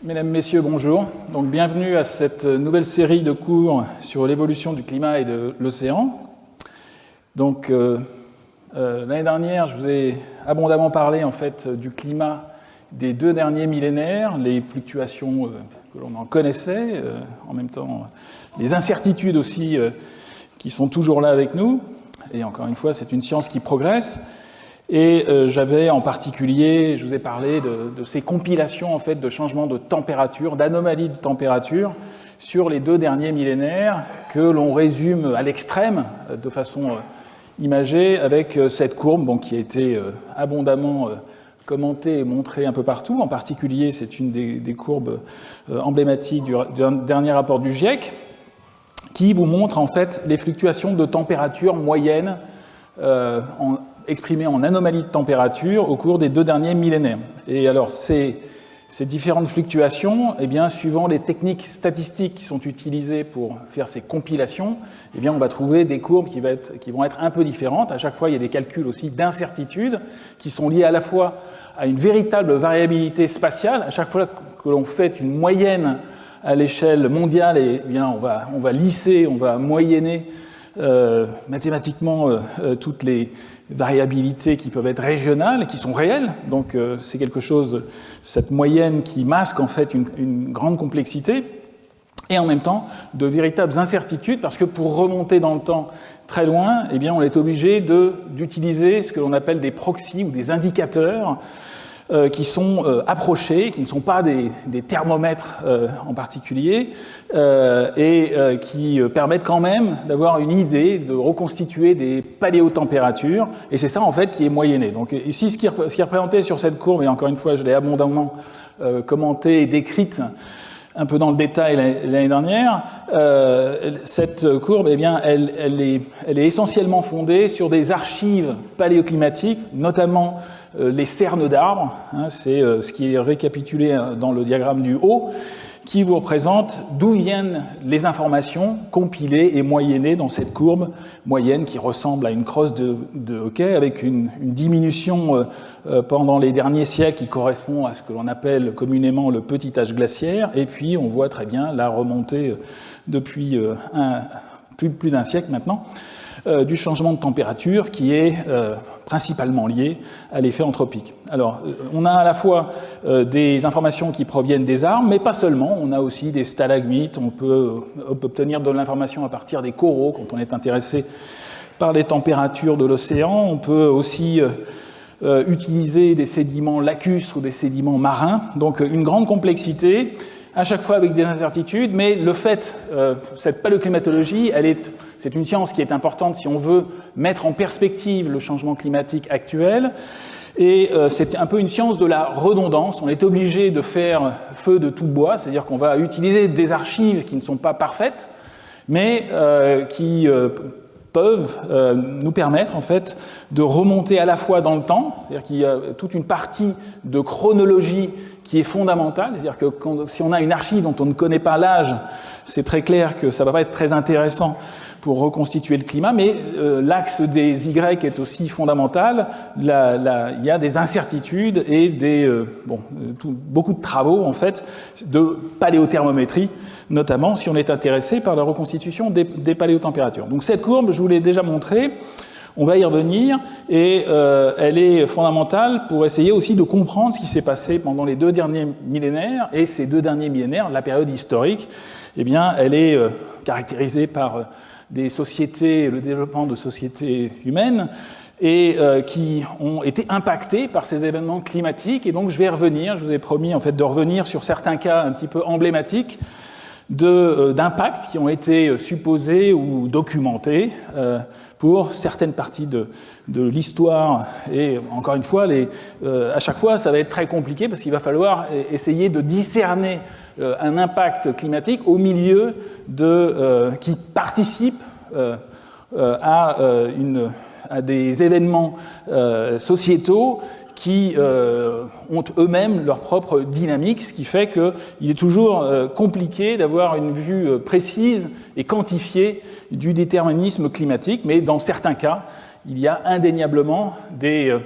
Mesdames, Messieurs, bonjour. Donc, bienvenue à cette nouvelle série de cours sur l'évolution du climat et de l'océan. Donc, l'année dernière, je vous ai abondamment parlé en fait du climat des 2 derniers millénaires, les fluctuations que l'on en connaissait, en même temps les incertitudes aussi qui sont toujours là avec nous. Et encore une fois, c'est une science qui progresse. Et j'avais en particulier, je vous ai parlé de ces compilations en fait de changements de température, d'anomalies de température sur les 2 derniers millénaires que l'on résume à l'extrême de façon imagée avec cette courbe bon, qui a été abondamment commentée et montrée un peu partout. En particulier, c'est une des courbes emblématiques du dernier rapport du GIEC qui vous montre en fait les fluctuations de température moyenne exprimées en anomalies de température au cours des 2 derniers millénaires. Et alors, ces différentes fluctuations, eh bien, suivant les techniques statistiques qui sont utilisées pour faire ces compilations, eh bien, on va trouver des courbes qui vont être un peu différentes. À chaque fois, il y a des calculs aussi d'incertitude qui sont liés à la fois à une véritable variabilité spatiale. À chaque fois que l'on fait une moyenne à l'échelle mondiale, eh bien, on va lisser, on va moyenner mathématiquement toutes les variabilités qui peuvent être régionales et qui sont réelles. Donc c'est quelque chose, cette moyenne qui masque en fait une grande complexité et en même temps de véritables incertitudes parce que pour remonter dans le temps très loin, eh bien on est obligé d'utiliser ce que l'on appelle des proxys ou des indicateurs qui sont approchés, qui ne sont pas des thermomètres en particulier, et qui permettent quand même d'avoir une idée, de reconstituer des paléotempératures, et c'est ça en fait qui est moyenné. Donc ici, ce qui est représenté sur cette courbe, et encore une fois je l'ai abondamment commenté et décrite un peu dans le détail l'année dernière, cette courbe, eh bien, elle est essentiellement fondée sur des archives paléoclimatiques, notamment les cernes d'arbres, hein, c'est ce qui est récapitulé dans le diagramme du haut, qui vous représente d'où viennent les informations compilées et moyennées dans cette courbe moyenne qui ressemble à une crosse de hockey avec une diminution pendant les derniers siècles qui correspond à ce que l'on appelle communément le petit âge glaciaire, et puis on voit très bien la remontée depuis plus d'un siècle maintenant du changement de température qui est principalement lié à l'effet anthropique. Alors, on a à la fois des informations qui proviennent des arbres, mais pas seulement. On a aussi des stalagmites, on peut obtenir de l'information à partir des coraux quand on est intéressé par les températures de l'océan. On peut aussi utiliser des sédiments lacustres ou des sédiments marins. Donc, une grande complexité, à chaque fois avec des incertitudes, mais le fait, cette paléoclimatologie, c'est une science qui est importante si on veut mettre en perspective le changement climatique actuel, et c'est un peu une science de la redondance. On est obligé de faire feu de tout bois, c'est-à-dire qu'on va utiliser des archives qui ne sont pas parfaites, mais qui peuvent nous permettre en fait de remonter à la fois dans le temps, c'est-à-dire qu'il y a toute une partie de chronologie qui est fondamentale, c'est-à-dire que si on a une archive dont on ne connaît pas l'âge, c'est très clair que ça ne va pas être très intéressant pour reconstituer le climat, mais l'axe des Y est aussi fondamental. Il y a des incertitudes et beaucoup de travaux en fait de paléothermométrie, notamment si on est intéressé par la reconstitution des paléotempératures. Donc cette courbe, je vous l'ai déjà montrée, on va y revenir, et elle est fondamentale pour essayer aussi de comprendre ce qui s'est passé pendant les 2 derniers millénaires, et ces 2 derniers millénaires, la période historique, eh bien, elle est caractérisée par des sociétés, le développement de sociétés humaines, et qui ont été impactées par ces événements climatiques. Et donc je vais revenir, je vous ai promis en fait de revenir sur certains cas un petit peu emblématiques d'impact qui ont été supposés ou documentés pour certaines parties de l'histoire. Et encore une fois, à chaque fois, ça va être très compliqué parce qu'il va falloir essayer de discerner un impact climatique au milieu qui participe à des événements sociétaux qui ont eux-mêmes leur propre dynamique, ce qui fait qu'il est toujours compliqué d'avoir une vue précise et quantifiée du déterminisme climatique, mais dans certains cas, il y a indéniablement des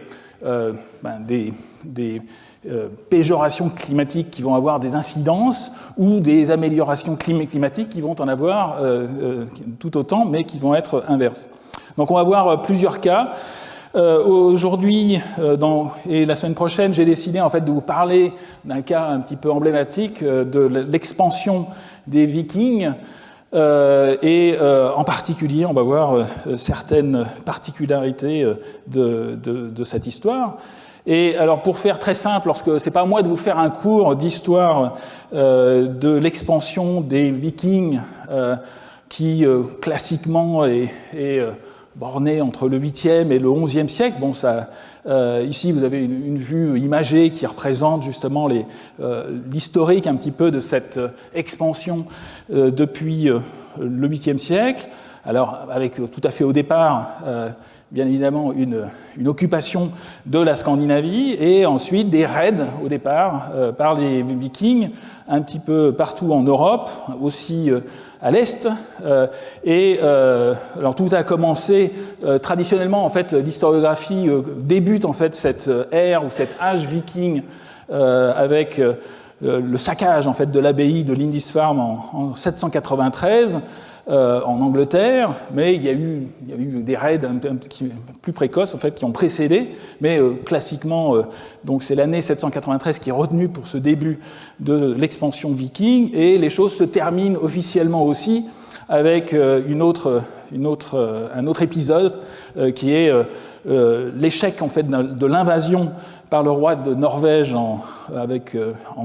péjorations climatiques qui vont avoir des incidences ou des améliorations climatiques qui vont en avoir tout autant, mais qui vont être inverses. Donc on va voir plusieurs cas. Aujourd'hui et la semaine prochaine, j'ai décidé en fait de vous parler d'un cas un petit peu emblématique de l'expansion des Vikings en particulier, on va voir certaines particularités de cette histoire. Et alors pour faire très simple, lorsque c'est pas à moi de vous faire un cours d'histoire de l'expansion des Vikings qui classiquement est borné entre le 8e et le 11e siècle. Bon, ici, vous avez une vue imagée qui représente justement l'historique un petit peu de cette expansion depuis le 8e siècle. Alors, avec tout à fait au départ, bien évidemment, une occupation de la Scandinavie et ensuite des raids au départ par les Vikings un petit peu partout en Europe, aussi à l'Est. Alors tout a commencé traditionnellement, en fait, l'historiographie débute en fait cette ère ou cet âge viking avec le saccage en fait de l'abbaye de Lindisfarne en 793. En Angleterre, mais il y a eu des raids plus précoces en fait qui ont précédé, mais classiquement, donc c'est l'année 793 qui est retenue pour ce début de l'expansion viking, et les choses se terminent officiellement aussi avec un autre épisode qui est l'échec en fait de l'invasion par le roi de Norvège en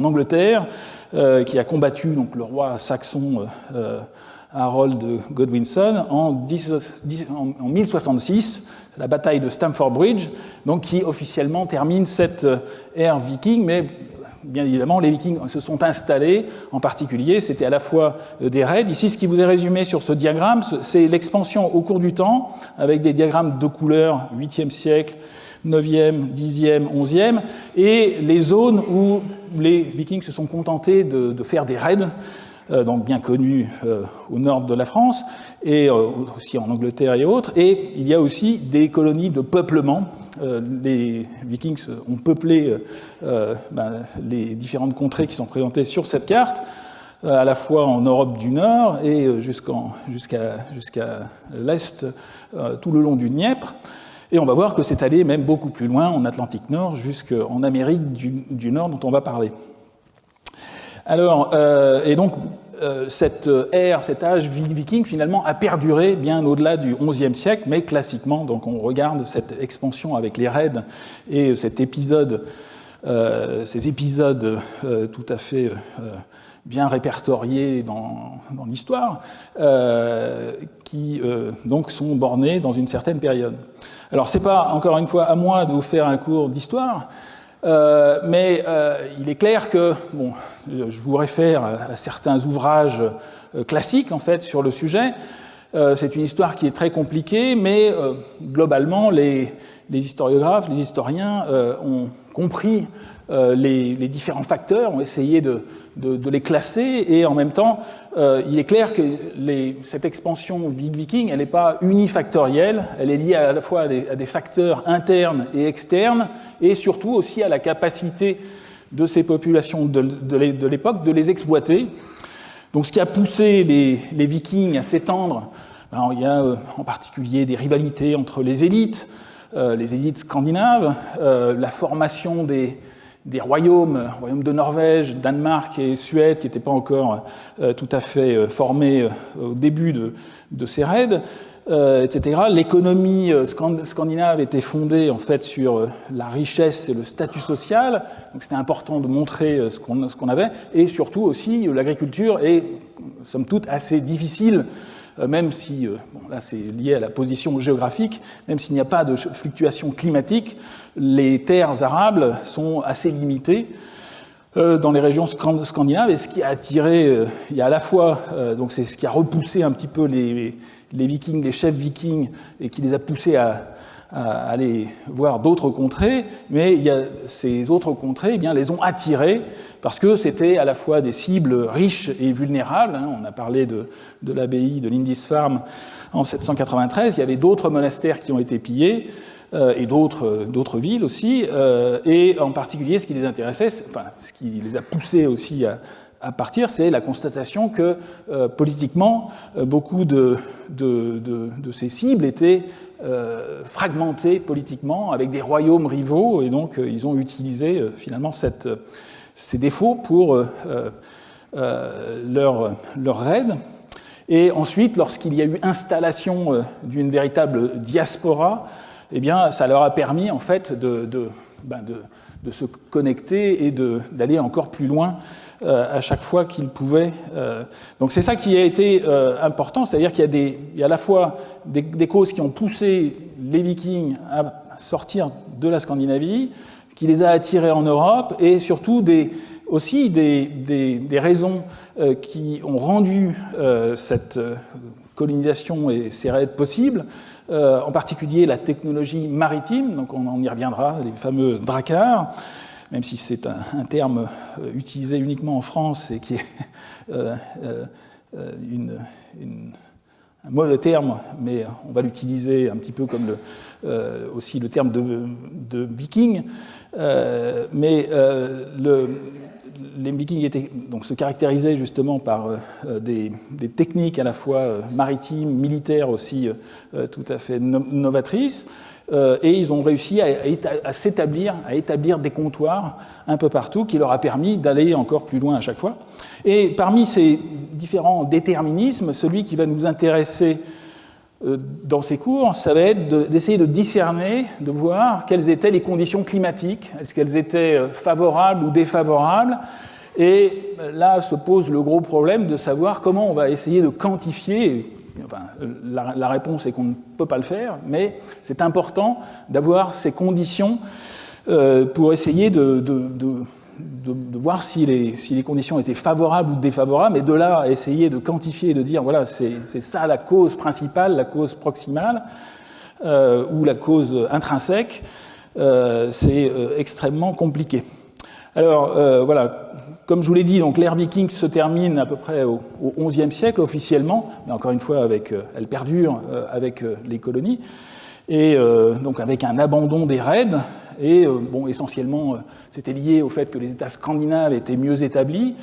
Angleterre, qui a combattu donc le roi saxon Harold Godwinson en 1066, c'est la bataille de Stamford Bridge, donc qui officiellement termine cette ère viking, mais bien évidemment les Vikings se sont installés, en particulier c'était à la fois des raids. Ici, ce qui vous est résumé sur ce diagramme, c'est l'expansion au cours du temps, avec des diagrammes de couleurs, 8e siècle, 9e, 10e, 11e, et les zones où les Vikings se sont contentés de faire des raids, donc bien connu au nord de la France, et aussi en Angleterre et autres. Et il y a aussi des colonies de peuplement. Les Vikings ont peuplé les différentes contrées qui sont présentées sur cette carte, à la fois en Europe du Nord et jusqu'à l'Est, tout le long du Dniepr. Et on va voir que c'est allé même beaucoup plus loin, en Atlantique Nord, jusqu'en Amérique du Nord, dont on va parler. Alors, et donc, cette ère, cet âge viking, finalement, a perduré bien au-delà du XIe siècle, mais classiquement, donc on regarde cette expansion avec les raids et cet épisode, ces épisodes tout à fait bien répertoriés dans l'histoire, qui donc sont bornés dans une certaine période. Alors, c'est pas, encore une fois, à moi de vous faire un cours d'histoire, mais il est clair que, bon, je vous réfère à certains ouvrages classiques, en fait, sur le sujet. C'est une histoire qui est très compliquée, mais globalement, les historiographes, les historiens ont compris les différents facteurs, ont essayé de les classer, et en même temps, il est clair que cette expansion viking, elle n'est pas unifactorielle, elle est liée à la fois à des facteurs internes et externes, et surtout aussi à la capacité de ces populations de l'époque de les exploiter. Donc ce qui a poussé les Vikings à s'étendre, il y a en particulier des rivalités entre les élites scandinaves, la formation des royaumes de Norvège, Danemark et Suède, qui n'étaient pas encore tout à fait formés au début de ces raids, etc. L'économie scandinave était fondée en fait sur la richesse et le statut social, donc c'était important de montrer ce qu'on avait, et surtout aussi l'agriculture est somme toute assez difficile, même si, bon, là c'est lié à la position géographique, même s'il n'y a pas de fluctuations climatiques, les terres arables sont assez limitées dans les régions scandinaves, et ce qui a attiré, il y a à la fois, donc c'est ce qui a repoussé un petit peu les Vikings, les chefs vikings, et qui les a poussés à aller voir d'autres contrées, mais il y a ces autres contrées, eh bien, les ont attirés parce que c'était à la fois des cibles riches et vulnérables. On a parlé de l'abbaye de Lindisfarne en 793, il y avait d'autres monastères qui ont été pillés, et d'autres villes aussi. Et en particulier, ce qui les intéressait, enfin, ce qui les a poussés aussi à partir, c'est la constatation que politiquement, beaucoup de ces cibles étaient fragmentées politiquement, avec des royaumes rivaux, et donc ils ont utilisé finalement ces défauts pour leur raid. Et ensuite, lorsqu'il y a eu installation d'une véritable diaspora, eh bien, ça leur a permis en fait de se connecter et d'aller encore plus loin à chaque fois qu'ils pouvaient. Donc c'est ça qui a été important, c'est-à-dire qu'il y a à la fois des causes qui ont poussé les Vikings à sortir de la Scandinavie, qui les a attirés en Europe, et surtout aussi des raisons qui ont rendu cette colonisation et ces raids possibles, en particulier la technologie maritime, donc on y reviendra, les fameux dracars, même si c'est un terme utilisé uniquement en France et qui est un mauvais terme, mais on va l'utiliser un petit peu comme aussi le terme de viking. Les Vikings se caractérisaient justement par des techniques à la fois maritimes, militaires aussi, tout à fait novatrices, et ils ont réussi à s'établir, à établir des comptoirs un peu partout, qui leur a permis d'aller encore plus loin à chaque fois. Et parmi ces différents déterminismes, celui qui va nous intéresser dans ces cours, ça va être d'essayer de discerner, de voir quelles étaient les conditions climatiques, est-ce qu'elles étaient favorables ou défavorables, et là se pose le gros problème de savoir comment on va essayer de quantifier. Enfin, la réponse est qu'on ne peut pas le faire, mais c'est important d'avoir ces conditions pour essayer de voir si les conditions étaient favorables ou défavorables, et de là à essayer de quantifier et de dire voilà, c'est ça la cause principale, la cause proximale, ou la cause intrinsèque, c'est extrêmement compliqué. Alors voilà, comme je vous l'ai dit, donc l'ère viking se termine à peu près au XIe siècle officiellement, mais encore une fois, elle perdure avec les colonies, et donc avec un abandon des raids. Et essentiellement, c'était lié au fait que les États scandinaves étaient mieux établis.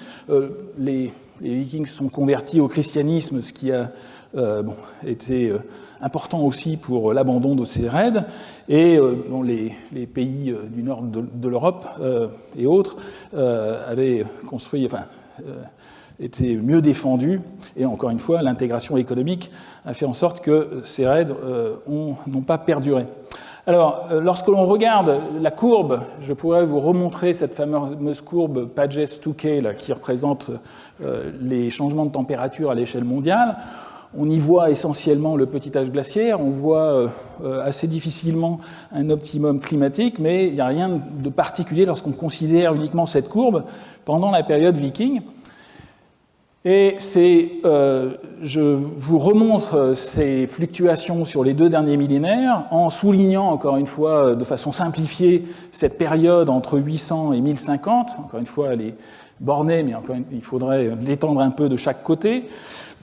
Les Vikings sont convertis au christianisme, ce qui a été important aussi pour l'abandon de ces raids. Et les pays du nord de l'Europe et autres avaient construit, étaient mieux défendus. Et encore une fois, l'intégration économique a fait en sorte que ces raids n'ont pas perduré. Alors, lorsque l'on regarde la courbe, je pourrais vous remontrer cette fameuse courbe Pages-Tukey là, qui représente les changements de température à l'échelle mondiale. On y voit essentiellement le petit âge glaciaire, on voit assez difficilement un optimum climatique, mais il n'y a rien de particulier lorsqu'on considère uniquement cette courbe pendant la période viking. Et je vous remontre ces fluctuations sur les 2 derniers millénaires en soulignant encore une fois de façon simplifiée cette période entre 800 et 1050. Encore une fois, elle est bornée, mais il faudrait l'étendre un peu de chaque côté.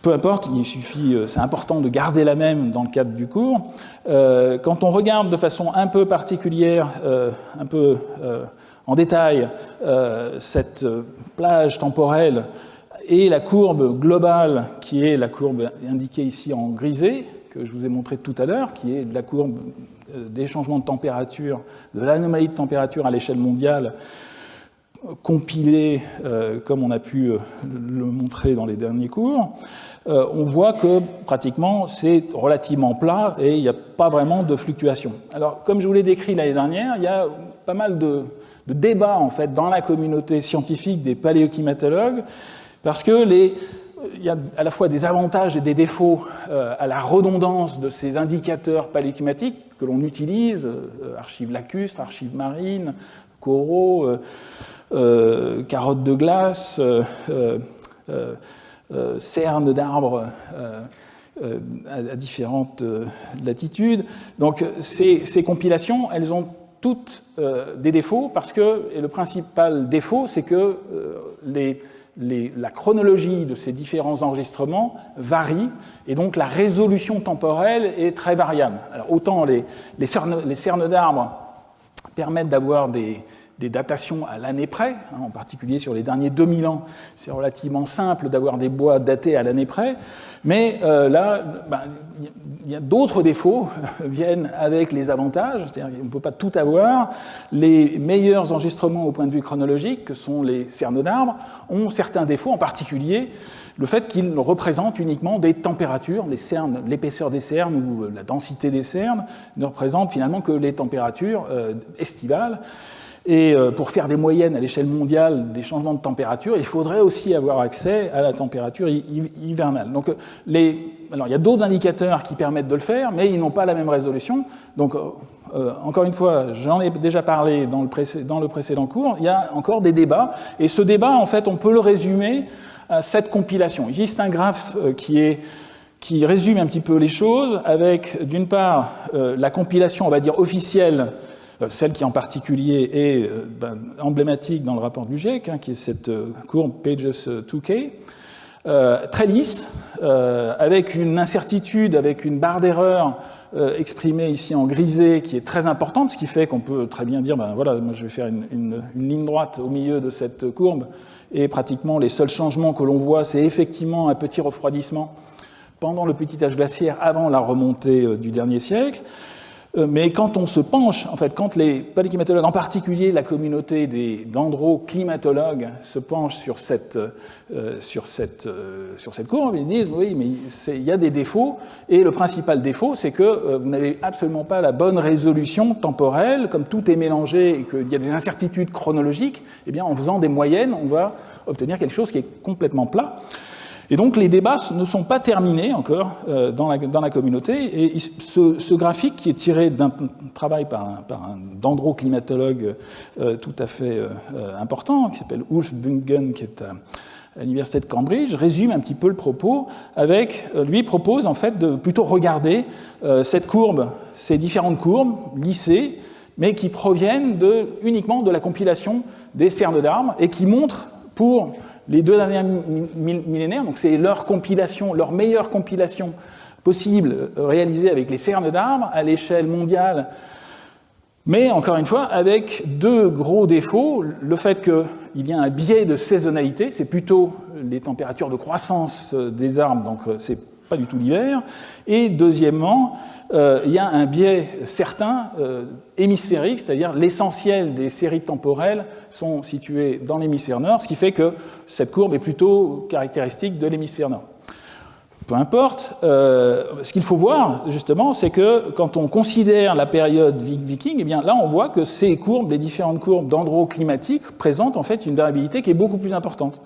Peu importe, il suffit, c'est important de garder la même dans le cadre du cours. Quand on regarde de façon un peu particulière, un peu en détail, cette plage temporelle et la courbe globale, qui est la courbe indiquée ici en grisé, que je vous ai montré tout à l'heure, qui est la courbe des changements de température, de l'anomalie de température à l'échelle mondiale, compilée comme on a pu le montrer dans les derniers cours, on voit que pratiquement c'est relativement plat et il n'y a pas vraiment de fluctuation. Alors, comme je vous l'ai décrit l'année dernière, il y a pas mal de débats en fait dans la communauté scientifique des paléoclimatologues, parce que il y a à la fois des avantages et des défauts à la redondance de ces indicateurs paléoclimatiques que l'on utilise, archives lacustres, archives marines, coraux, carottes de glace, cernes d'arbres à différentes latitudes. Donc ces compilations, elles ont toutes des défauts, parce que et le principal défaut, c'est que la chronologie de ces différents enregistrements varie, et donc la résolution temporelle est très variable. Alors, autant les cernes d'arbres permettent d'avoir des datations à l'année près, en particulier sur les derniers 2000 ans, c'est relativement simple d'avoir des bois datés à l'année près, mais là, il y a d'autres défauts viennent avec les avantages, c'est-à-dire qu'on ne peut pas tout avoir. Les meilleurs enregistrements au point de vue chronologique, que sont les cernes d'arbres, ont certains défauts, en particulier le fait qu'ils représentent uniquement des températures. Les cernes, l'épaisseur des cernes ou la densité des cernes ne représentent finalement que les températures estivales. Et pour faire des moyennes à l'échelle mondiale des changements de température, il faudrait aussi avoir accès à la température hivernale. Donc, alors, il y a d'autres indicateurs qui permettent de le faire, mais ils n'ont pas la même résolution. Donc, encore une fois, j'en ai déjà parlé dans le précédent cours, il y a encore des débats. Et ce débat, en fait, on peut le résumer à cette compilation. Ici, c'est un graphe qui résume un petit peu les choses, avec, d'une part, la compilation, on va dire, officielle, celle qui en particulier est emblématique dans le rapport du GIEC, qui est cette courbe Pages 2K, très lisse, avec une incertitude, avec une barre d'erreur exprimée ici en grisé qui est très importante, ce qui fait qu'on peut très bien dire, voilà, moi je vais faire une ligne droite au milieu de cette courbe, et pratiquement les seuls changements que l'on voit, c'est effectivement un petit refroidissement pendant le petit âge glaciaire avant la remontée du dernier siècle. Mais quand on se penche, en fait, quand les paléoclimatologues, en particulier la communauté dendroclimatologues, se penchent sur cette courbe, ils disent oui, mais il y a des défauts, et le principal défaut, c'est que vous n'avez absolument pas la bonne résolution temporelle, comme tout est mélangé et qu'il y a des incertitudes chronologiques, eh bien, en faisant des moyennes, on va obtenir quelque chose qui est complètement plat. Et donc les débats ne sont pas terminés encore dans la communauté. Et ce graphique, qui est tiré d'un travail par un dendroclimatologue tout à fait important, qui s'appelle Ulf Bungen, qui est à l'université de Cambridge, résume un petit peu le propos. Lui propose en fait de plutôt regarder cette courbe, ces différentes courbes lissées, mais qui proviennent uniquement de la compilation des cernes d'arbres et qui montrent pour les 2 derniers millénaires, donc c'est leur compilation, leur meilleure compilation possible réalisée avec les cernes d'arbres à l'échelle mondiale, mais encore une fois avec 2 gros défauts. Le fait qu'il y a un biais de saisonnalité, c'est plutôt les températures de croissance des arbres, donc c'est pas du tout l'hiver. Et deuxièmement, il y a un biais certain hémisphérique, c'est-à-dire l'essentiel des séries temporelles sont situées dans l'hémisphère nord, ce qui fait que cette courbe est plutôt caractéristique de l'hémisphère nord. Peu importe, ce qu'il faut voir justement, c'est que quand on considère la période viking, eh bien là on voit que ces courbes, les différentes courbes dendroclimatiques, présentent en fait une variabilité qui est beaucoup plus importante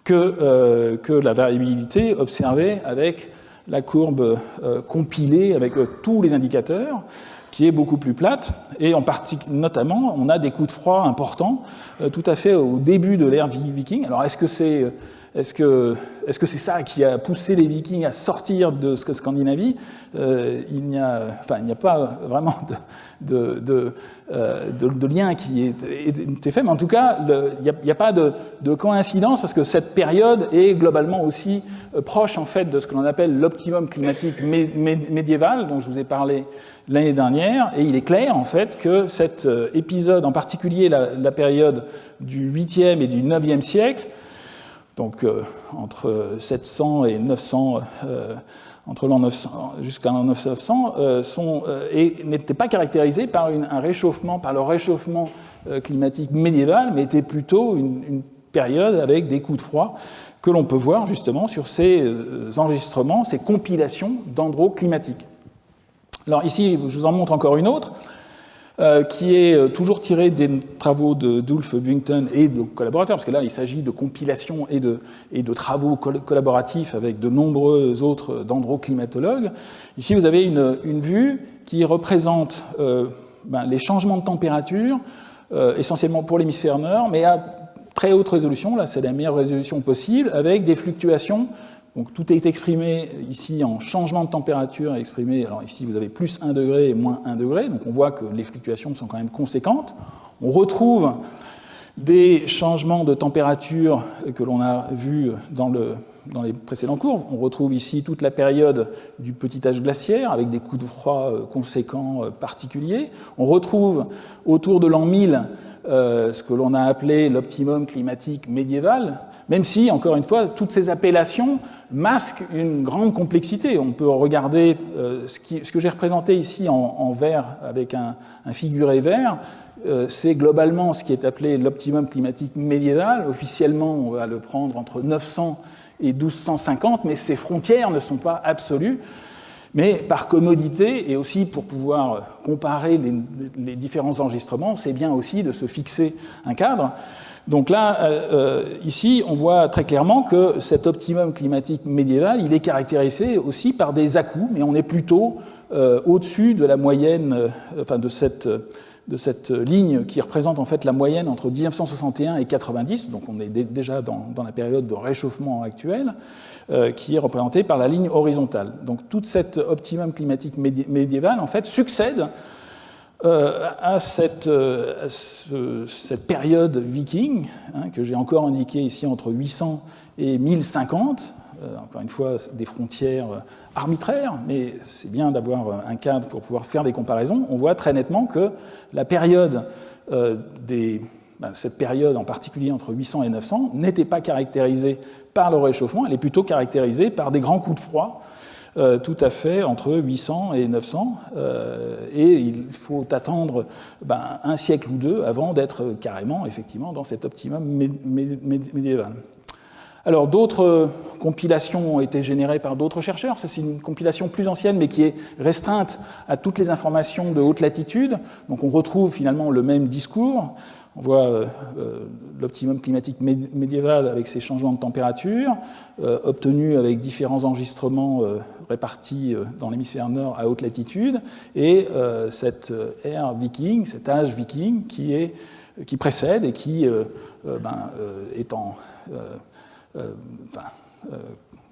que la variabilité observée avec la courbe compilée avec tous les indicateurs, qui est beaucoup plus plate, et notamment on a des coups de froid importants tout à fait au début de l'ère viking. Alors est-ce que c'est ça qui a poussé les Vikings à sortir de Scandinavie? Il n'y a pas vraiment de lien qui est fait, mais en tout cas, il n'y a pas de coïncidence, parce que cette période est globalement aussi proche en fait de ce que l'on appelle l'optimum climatique médiéval, dont je vous ai parlé l'année dernière, et il est clair en fait que cet épisode, en particulier la période du 8e et du 9e siècle, donc entre 700 et 900, entre l'an 900 jusqu'à l'an 900, n'étaient pas caractérisés par un réchauffement, par le réchauffement climatique médiéval, mais étaient plutôt une période avec des coups de froid que l'on peut voir justement sur ces enregistrements, ces compilations dendroclimatiques. Alors ici, je vous en montre encore une autre, qui est toujours tirée des travaux d'Ulf Bungten et de collaborateurs, parce que là, il s'agit de compilations et de travaux collaboratifs avec de nombreux autres dendroclimatologues. Ici, vous avez une vue qui représente les changements de température, essentiellement pour l'hémisphère nord, mais à très haute résolution, là c'est la meilleure résolution possible, avec des fluctuations. Donc tout est exprimé ici en changement de température, exprimé, alors ici vous avez plus 1 degré et moins 1 degré, donc on voit que les fluctuations sont quand même conséquentes. On retrouve des changements de température que l'on a vus dans les précédentes courbes. On retrouve ici toute la période du petit âge glaciaire avec des coups de froid conséquents particuliers. On retrouve autour de l'an 1000 ce que l'on a appelé l'optimum climatique médiéval, même si, encore une fois, toutes ces appellations masquent une grande complexité. On peut regarder ce que j'ai représenté ici en vert avec un figuré vert. C'est globalement ce qui est appelé l'optimum climatique médiéval. Officiellement, on va le prendre entre 900 et 1250, mais ces frontières ne sont pas absolues. Mais par commodité et aussi pour pouvoir comparer les différents enregistrements, c'est bien aussi de se fixer un cadre. Donc là, ici, on voit très clairement que cet optimum climatique médiéval, il est caractérisé aussi par des à-coups, mais on est plutôt au-dessus de la moyenne, enfin de cette ligne qui représente en fait la moyenne entre 1961 et 90, donc on est déjà dans la période de réchauffement actuel, qui est représentée par la ligne horizontale. Donc toute cette optimum climatique médiéval en fait succède à cette période viking, que j'ai encore indiquée ici entre 800 et 1050, encore une fois des frontières arbitraires, mais c'est bien d'avoir un cadre pour pouvoir faire des comparaisons. On voit très nettement que la période cette période en particulier entre 800 et 900 n'était pas caractérisée par le réchauffement, elle est plutôt caractérisée par des grands coups de froid, tout à fait entre 800 et 900, et il faut attendre un siècle ou deux avant d'être carrément, effectivement, dans cet optimum médiéval. Alors, d'autres compilations ont été générées par d'autres chercheurs. C'est une compilation plus ancienne, mais qui est restreinte à toutes les informations de haute latitude. Donc, on retrouve finalement le même discours. On voit l'optimum climatique médiéval avec ses changements de température, obtenus avec différents enregistrements répartis dans l'hémisphère nord à haute latitude, et cette ère viking, cet âge viking qui précède et qui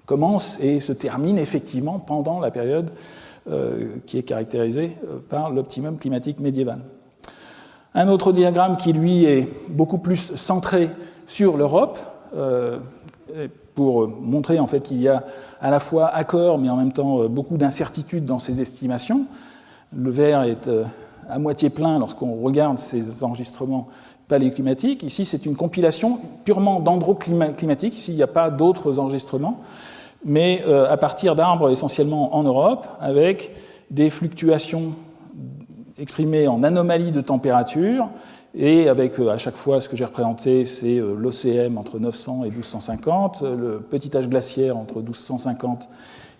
commence et se termine effectivement pendant la période qui est caractérisée par l'optimum climatique médiéval. Un autre diagramme qui, lui, est beaucoup plus centré sur l'Europe, pour montrer en fait qu'il y a à la fois accord, mais en même temps beaucoup d'incertitudes dans ces estimations. Le verre est à moitié plein lorsqu'on regarde ces enregistrements paléoclimatiques. Ici, c'est une compilation purement dendroclimatique. Ici, il n'y a pas d'autres enregistrements, mais à partir d'arbres essentiellement en Europe, avec des fluctuations exprimées en anomalies de température, et avec à chaque fois ce que j'ai représenté, c'est l'OCM entre 900 et 1250, le petit âge glaciaire entre 1250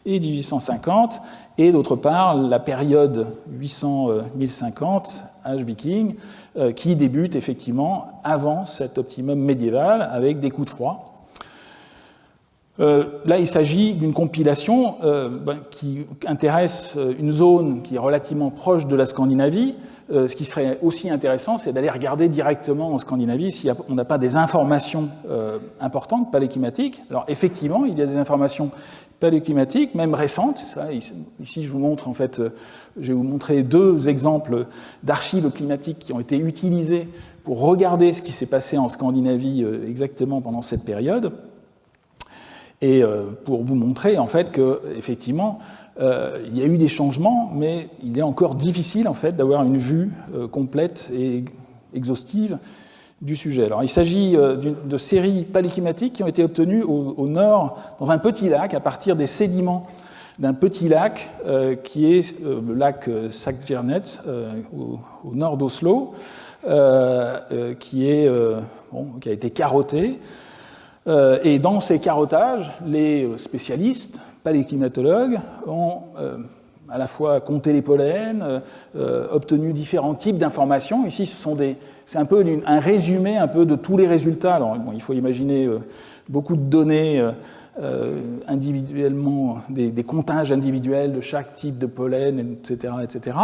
et 1850, et d'autre part la période 800-1050, âge viking, qui débute effectivement avant cet optimum médiéval avec des coups de froid. Là, il s'agit d'une compilation qui intéresse une zone qui est relativement proche de la Scandinavie. Ce qui serait aussi intéressant, c'est d'aller regarder directement en Scandinavie si on n'a pas des informations importantes, paléoclimatiques. Alors, effectivement, il y a des informations paléoclimatiques, même récentes. Ça, ici, je vous montre, en fait, je vais vous montrer deux exemples d'archives climatiques qui ont été utilisées pour regarder ce qui s'est passé en Scandinavie exactement pendant cette période. Et pour vous montrer en fait que effectivement il y a eu des changements, mais il est encore difficile en fait d'avoir une vue complète et exhaustive du sujet. Alors il s'agit de séries paléoclimatiques qui ont été obtenues au nord, dans un petit lac, à partir des sédiments d'un petit lac qui est le lac Saxjernet au nord d'Oslo, qui a été carotté. Et dans ces carottages, les spécialistes, paléoclimatologues, ont à la fois compté les pollens, obtenu différents types d'informations. Ici, c'est un peu un résumé un peu de tous les résultats. Alors, bon, il faut imaginer beaucoup de données individuellement, des comptages individuels de chaque type de pollen, etc., etc.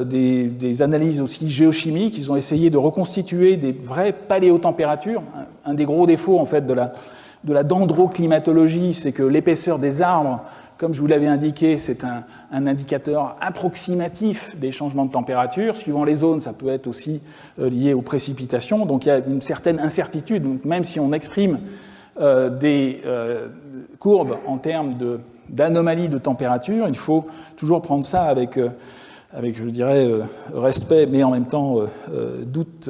Des analyses aussi géochimiques. Ils ont essayé de reconstituer des vraies paléotempératures. Un des gros défauts en fait de la dendroclimatologie, c'est que l'épaisseur des arbres comme je vous l'avais indiqué, c'est un indicateur approximatif des changements de température. Suivant les zones, ça peut être aussi lié aux précipitations. Donc il y a une certaine incertitude. Donc même si on exprime des courbes en termes d'anomalies de température, il faut toujours prendre ça avec je dirais, respect, mais en même temps doute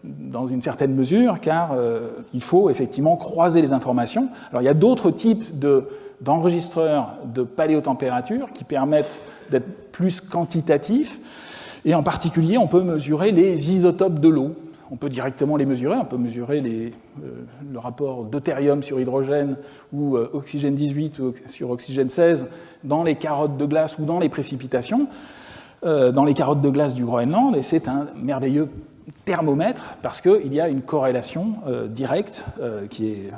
dans une certaine mesure, car il faut effectivement croiser les informations. Alors il y a d'autres types d'enregistreurs de paléotempérature qui permettent d'être plus quantitatifs, et en particulier on peut mesurer les isotopes de l'eau. On peut directement les mesurer, on peut mesurer le rapport deutérium sur hydrogène ou oxygène 18 sur oxygène 16 dans les carottes de glace ou dans les précipitations, dans les carottes de glace du Groenland, et c'est un merveilleux thermomètre parce qu'il y a une corrélation directe qui est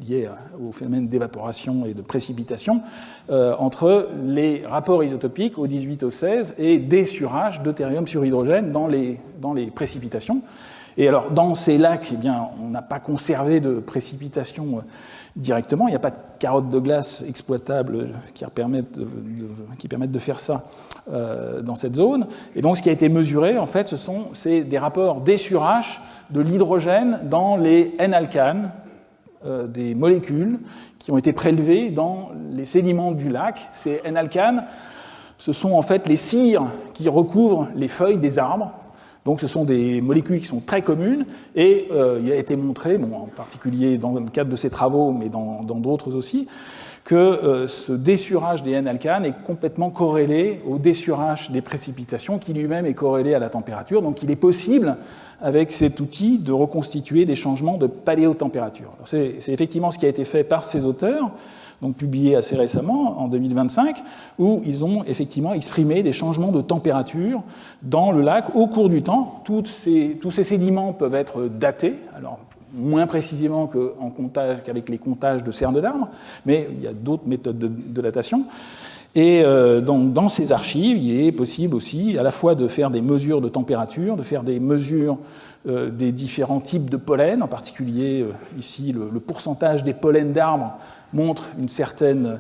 liée au phénomène d'évaporation et de précipitation entre les rapports isotopiques au 18 au 16 et des surages deutérium sur hydrogène dans les précipitations. Et alors, dans ces lacs, eh bien, on n'a pas conservé de précipitations directement. Il n'y a pas de carottes de glace exploitables qui permettent de faire ça dans cette zone. Et donc, ce qui a été mesuré, en fait, c'est des rapports d'essurage de l'hydrogène dans les N-alcanes, des molécules qui ont été prélevées dans les sédiments du lac. Ces N-alcanes, ce sont en fait les cires qui recouvrent les feuilles des arbres. Donc ce sont des molécules qui sont très communes, et il a été montré, en particulier dans le cadre de ces travaux, mais dans d'autres aussi, que ce dessurage des N-alcanes est complètement corrélé au dessurage des précipitations, qui lui-même est corrélé à la température. Donc il est possible, avec cet outil, de reconstituer des changements de paléotempérature. C'est effectivement ce qui a été fait par ces auteurs, donc publié assez récemment, en 2025, où ils ont effectivement exprimé des changements de température dans le lac au cours du temps. Tous ces sédiments peuvent être datés, alors moins précisément qu'avec les comptages de cernes d'arbres, mais il y a d'autres méthodes de datation. Et donc, dans ces archives, il est possible aussi à la fois de faire des mesures de température, de faire des mesures des différents types de pollen, en particulier ici le pourcentage des pollens d'arbres montre une certaine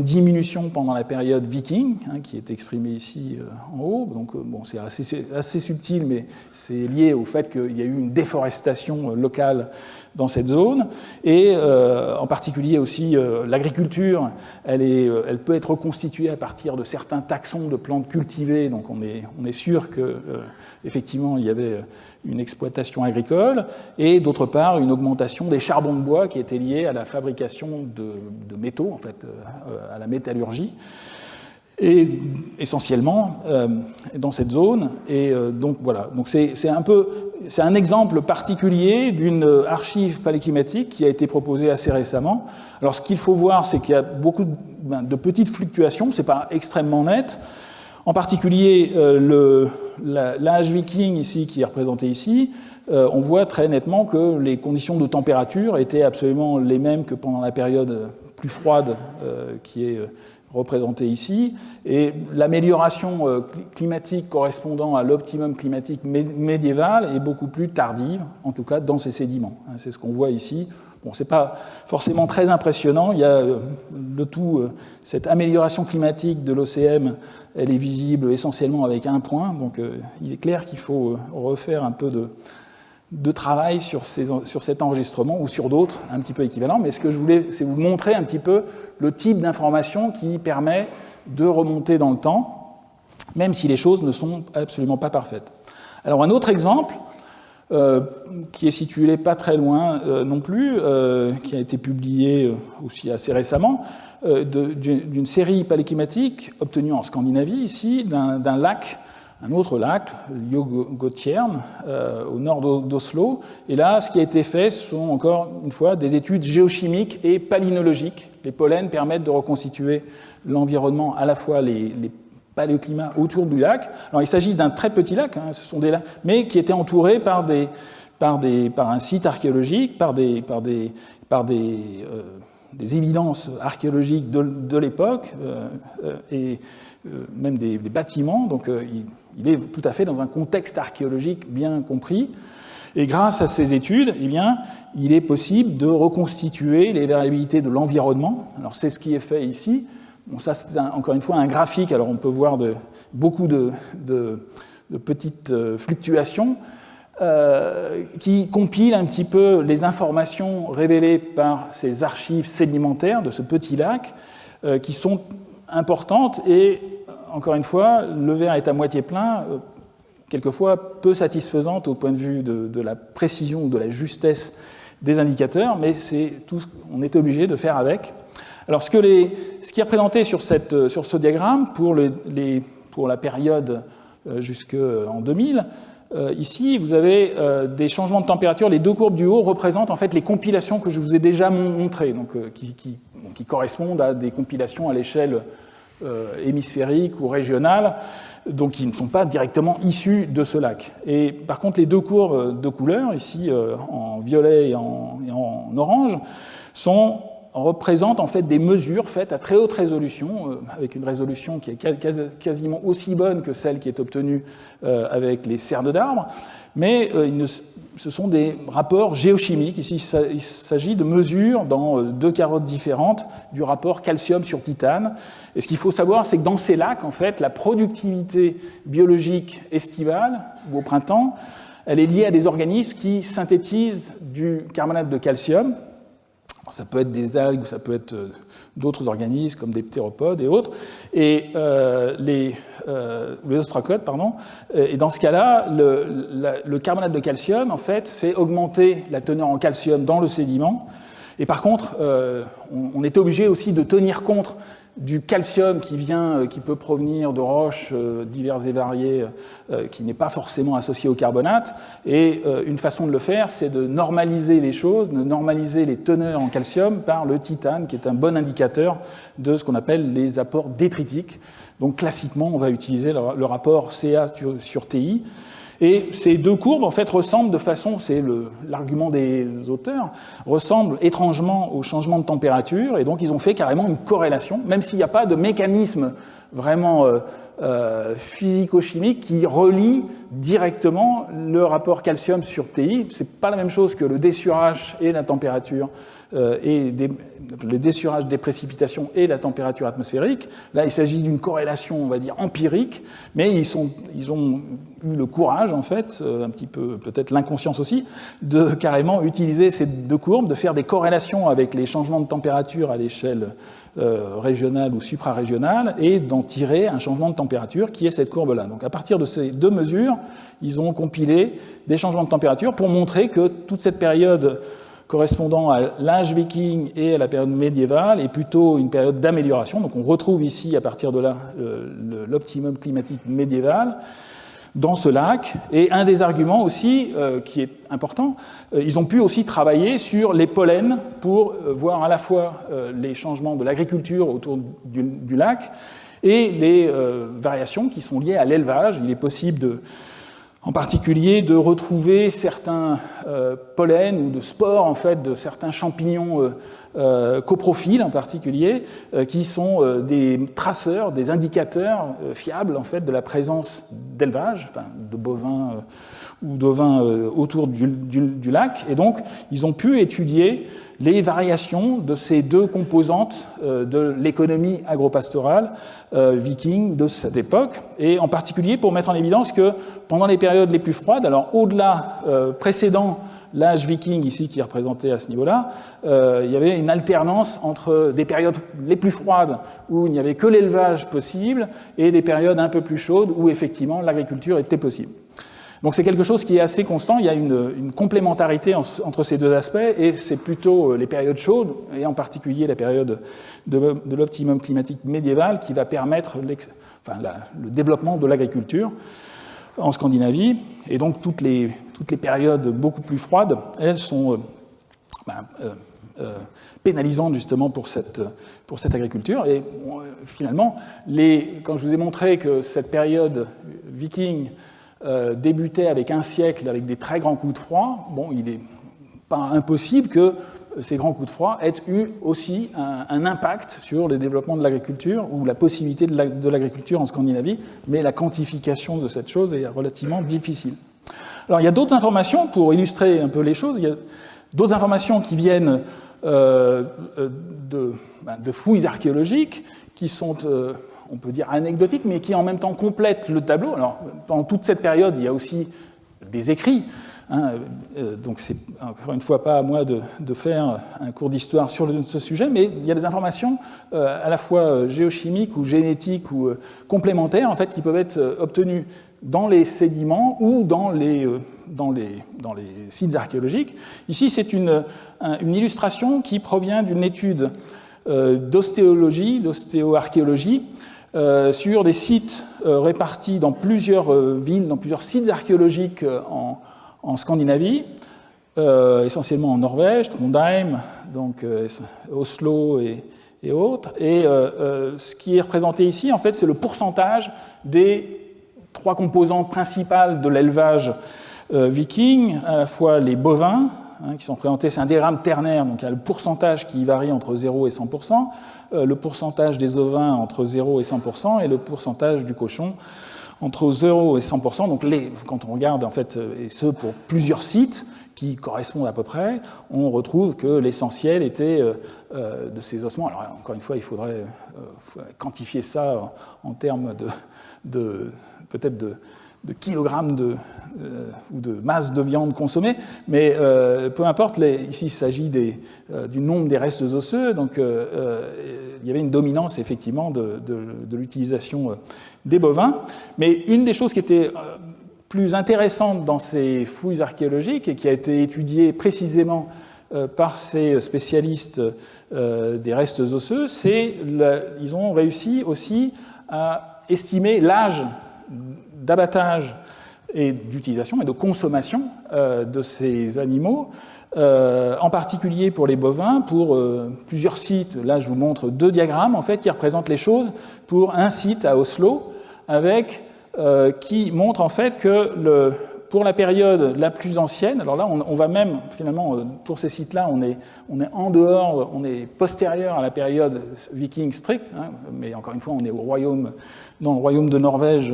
diminution pendant la période viking, qui est exprimée ici en haut. Donc c'est assez subtil, mais c'est lié au fait qu'il y a eu une déforestation locale dans cette zone. Et en particulier aussi, l'agriculture, elle peut être reconstituée à partir de certains taxons de plantes cultivées. Donc on est sûr qu'effectivement, il y avait une exploitation agricole, et d'autre part, une augmentation des charbons de bois qui étaient liés à la fabrication de métaux, en fait, à la métallurgie, et essentiellement dans cette zone. Et donc voilà, donc c'est un exemple particulier d'une archive paléoclimatique qui a été proposée assez récemment. Alors ce qu'il faut voir, c'est qu'il y a beaucoup de petites fluctuations, c'est pas extrêmement net. En particulier, l'âge viking ici, qui est représenté ici, on voit très nettement que les conditions de température étaient absolument les mêmes que pendant la période plus froide qui est représentée ici, et l'amélioration climatique correspondant à l'optimum climatique médiéval est beaucoup plus tardive, en tout cas dans ces sédiments. C'est ce qu'on voit ici. Bon, ce n'est pas forcément très impressionnant. Il y a le tout, cette amélioration climatique de l'OCM, elle est visible essentiellement avec un point. Donc il est clair qu'il faut refaire un peu de travail sur cet enregistrement ou sur d'autres un petit peu équivalents. Mais ce que je voulais, c'est vous montrer un petit peu le type d'information qui permet de remonter dans le temps, même si les choses ne sont absolument pas parfaites. Alors un autre exemple, qui est situé pas très loin non plus, qui a été publié aussi assez récemment, d'une série paléoclimatique obtenue en Scandinavie, ici, d'un lac, un autre lac, Ljøgotjern, au nord d'Oslo. Et là, ce qui a été fait, ce sont encore une fois des études géochimiques et palynologiques. Les pollens permettent de reconstituer l'environnement, à la fois les paléoclimat autour du lac. Alors, il s'agit d'un très petit lac, ce sont des lacs, mais qui était entouré par un site archéologique, par des évidences archéologiques de l'époque, et même des bâtiments. Donc, il est tout à fait dans un contexte archéologique bien compris. Et grâce à ces études, eh bien, il est possible de reconstituer les variabilités de l'environnement. Alors c'est ce qui est fait ici. Bon, ça, c'est encore une fois un graphique. Alors on peut voir beaucoup de petites fluctuations qui compilent un petit peu les informations révélées par ces archives sédimentaires de ce petit lac, qui sont importantes. Et encore une fois, le verre est à moitié plein, quelquefois peu satisfaisante au point de vue de la précision ou de la justesse des indicateurs, mais c'est tout ce qu'on est obligé de faire avec. Alors ce qui est représenté sur ce diagramme pour la période jusqu'en 2000, ici vous avez des changements de température. Les deux courbes du haut représentent en fait les compilations que je vous ai déjà montrées, donc, qui correspondent à des compilations à l'échelle hémisphérique ou régionale, donc qui ne sont pas directement issus de ce lac. Et par contre, les deux courbes de couleur, ici en violet et en orange, représentent en fait des mesures faites à très haute résolution, avec une résolution qui est quasiment aussi bonne que celle qui est obtenue avec les cernes d'arbres, mais ce sont des rapports géochimiques. Ici, il s'agit de mesures dans deux carottes différentes du rapport calcium sur titane. Et ce qu'il faut savoir, c'est que dans ces lacs, en fait, la productivité biologique estivale ou au printemps, elle est liée à des organismes qui synthétisent du carbonate de calcium. Ça peut être des algues, ça peut être d'autres organismes comme des ptéropodes et autres, et les ostracodes, pardon. Et dans ce cas-là, le carbonate de calcium en fait fait augmenter la teneur en calcium dans le sédiment. Et par contre, on est obligé aussi de tenir compte du calcium qui peut provenir de roches diverses et variées, qui n'est pas forcément associé au carbonate. Et une façon de le faire, c'est de normaliser les choses, de normaliser les teneurs en calcium par le titane, qui est un bon indicateur de ce qu'on appelle les apports détritiques. Donc classiquement, on va utiliser le rapport Ca sur Ti. Et ces deux courbes, en fait, ressemblent de façon, c'est l'argument des auteurs, ressemblent étrangement au changement de température, et donc ils ont fait carrément une corrélation, même s'il n'y a pas de mécanisme vraiment physico-chimique qui relie directement le rapport calcium sur Ti. C'est pas la même chose que le dessurage et la température, le dessurage des précipitations et la température atmosphérique. Là, il s'agit d'une corrélation, on va dire, empirique, mais ils ont eu le courage, en fait, un petit peu, peut-être l'inconscience aussi, de carrément utiliser ces deux courbes, de faire des corrélations avec les changements de température à l'échelle régionale ou suprarégionale, et d'en tirer un changement de température qui est cette courbe-là. Donc à partir de ces deux mesures, ils ont compilé des changements de température pour montrer que toute cette période correspondant à l'âge viking et à la période médiévale est plutôt une période d'amélioration. Donc on retrouve ici, à partir de là, l'optimum climatique médiéval dans ce lac. Et un des arguments aussi, qui est important, ils ont pu aussi travailler sur les pollens pour voir à la fois les changements de l'agriculture autour du lac et les variations qui sont liées à l'élevage. Il est possible en particulier de retrouver certains pollens ou de spores en fait, de certains champignons coprophiles en particulier, qui sont des traceurs, des indicateurs fiables en fait, de la présence d'élevage, enfin, de bovins ou d'ovins autour du lac. Et donc, ils ont pu étudier les variations de ces deux composantes de l'économie agropastorale viking de cette époque, et en particulier pour mettre en évidence que pendant les périodes les plus froides, alors au-delà, précédant l'âge viking ici qui est représenté à ce niveau-là, il y avait une alternance entre des périodes les plus froides où il n'y avait que l'élevage possible et des périodes un peu plus chaudes où effectivement l'agriculture était possible. Donc c'est quelque chose qui est assez constant, il y a une complémentarité entre ces deux aspects, et c'est plutôt les périodes chaudes, et en particulier la période de l'optimum climatique médiéval, qui va permettre le développement de l'agriculture en Scandinavie. Et donc toutes les périodes beaucoup plus froides, elles sont pénalisantes justement pour cette agriculture. Et finalement, quand je vous ai montré que cette période viking débutait avec un siècle, avec des très grands coups de froid, bon, il n'est pas impossible que ces grands coups de froid aient eu aussi un impact sur le développement de l'agriculture ou la possibilité de l'agriculture en Scandinavie, mais la quantification de cette chose est relativement difficile. Alors il y a d'autres informations, pour illustrer un peu les choses, il y a d'autres informations qui viennent de fouilles archéologiques, qui sont, on peut dire, anecdotiques, mais qui en même temps complètent le tableau. Alors pendant toute cette période, il y a aussi des écrits, hein, donc c'est encore une fois pas à moi de faire un cours d'histoire sur ce sujet, mais il y a des informations à la fois géochimiques ou génétiques ou complémentaires en fait, qui peuvent être obtenues dans les sédiments ou dans les sites archéologiques. Ici, c'est une illustration qui provient d'une étude d'ostéologie, d'ostéoarchéologie, sur des sites répartis dans plusieurs villes, dans plusieurs sites archéologiques en Scandinavie, essentiellement en Norvège, Trondheim, donc Oslo et autres. Et ce qui est représenté ici, en fait, c'est le pourcentage des trois composantes principales de l'élevage viking, à la fois les bovins, qui sont présentés, c'est un diagramme ternaire, donc il y a le pourcentage qui varie entre 0 et 100%, le pourcentage des ovins entre 0 et 100%, et le pourcentage du cochon entre 0 et 100%. Donc quand on regarde, en fait, et ce pour plusieurs sites qui correspondent à peu près, on retrouve que l'essentiel était de ces ossements. Alors encore une fois, il faudrait quantifier ça en termes peut-être de kilogrammes ou de masse de viande consommée, mais peu importe, ici il s'agit du nombre des restes osseux, donc il y avait une dominance effectivement de l'utilisation des bovins. Mais une des choses qui était plus intéressante dans ces fouilles archéologiques et qui a été étudiée précisément par ces spécialistes des restes osseux, c'est qu'ils ont réussi aussi à estimer l'âge d'abattage et d'utilisation et de consommation de ces animaux, en particulier pour les bovins, pour plusieurs sites. Là, je vous montre deux diagrammes en fait, qui représentent les choses pour un site à Oslo, qui montre en fait que pour la période la plus ancienne, alors là, on va même, finalement, pour ces sites-là, on est en dehors, on est postérieur à la période viking stricte, hein, mais encore une fois, on est dans le royaume de Norvège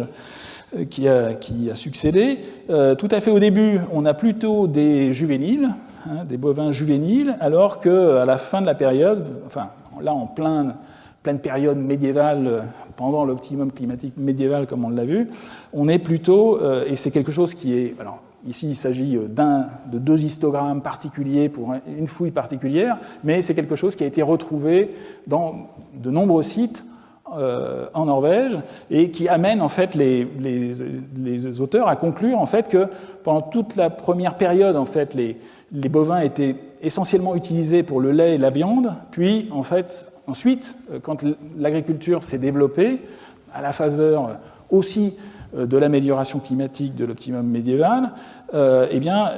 qui a succédé. Tout à fait au début, on a plutôt des juvéniles, hein, des bovins juvéniles, alors qu'à la fin de la période, enfin, là, en pleine période médiévale, pendant l'optimum climatique médiéval, comme on l'a vu, on est plutôt, et c'est quelque chose qui est, alors ici il s'agit de deux histogrammes particuliers pour une fouille particulière, mais c'est quelque chose qui a été retrouvé dans de nombreux sites en Norvège et qui amène en fait les auteurs à conclure en fait que pendant toute la première période en fait les bovins étaient essentiellement utilisés pour le lait et la viande, puis en fait ensuite, quand l'agriculture s'est développée, à la faveur aussi de l'amélioration climatique de l'optimum médiéval, eh bien,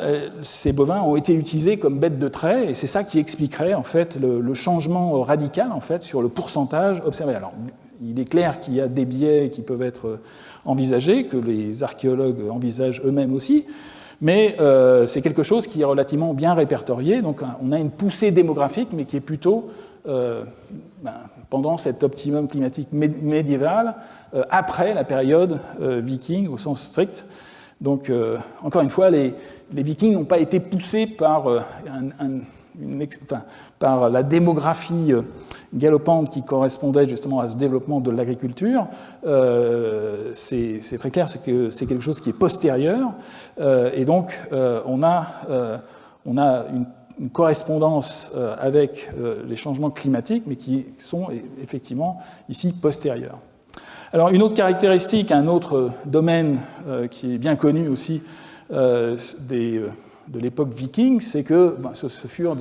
ces bovins ont été utilisés comme bêtes de trait, et c'est ça qui expliquerait en fait le changement radical en fait sur le pourcentage observé. Alors, il est clair qu'il y a des biais qui peuvent être envisagés, que les archéologues envisagent eux-mêmes aussi, mais c'est quelque chose qui est relativement bien répertorié. Donc, on a une poussée démographique, mais qui est plutôt pendant cet optimum climatique médiéval, après la période viking au sens strict. Donc, encore une fois, les vikings n'ont pas été poussés par, par la démographie galopante qui correspondait justement à ce développement de l'agriculture. C'est très clair, c'est que c'est quelque chose qui est postérieur. Et donc, on a une correspondance avec les changements climatiques, mais qui sont effectivement ici postérieurs. Alors une autre caractéristique, un autre domaine qui est bien connu aussi de l'époque viking, c'est que ce furent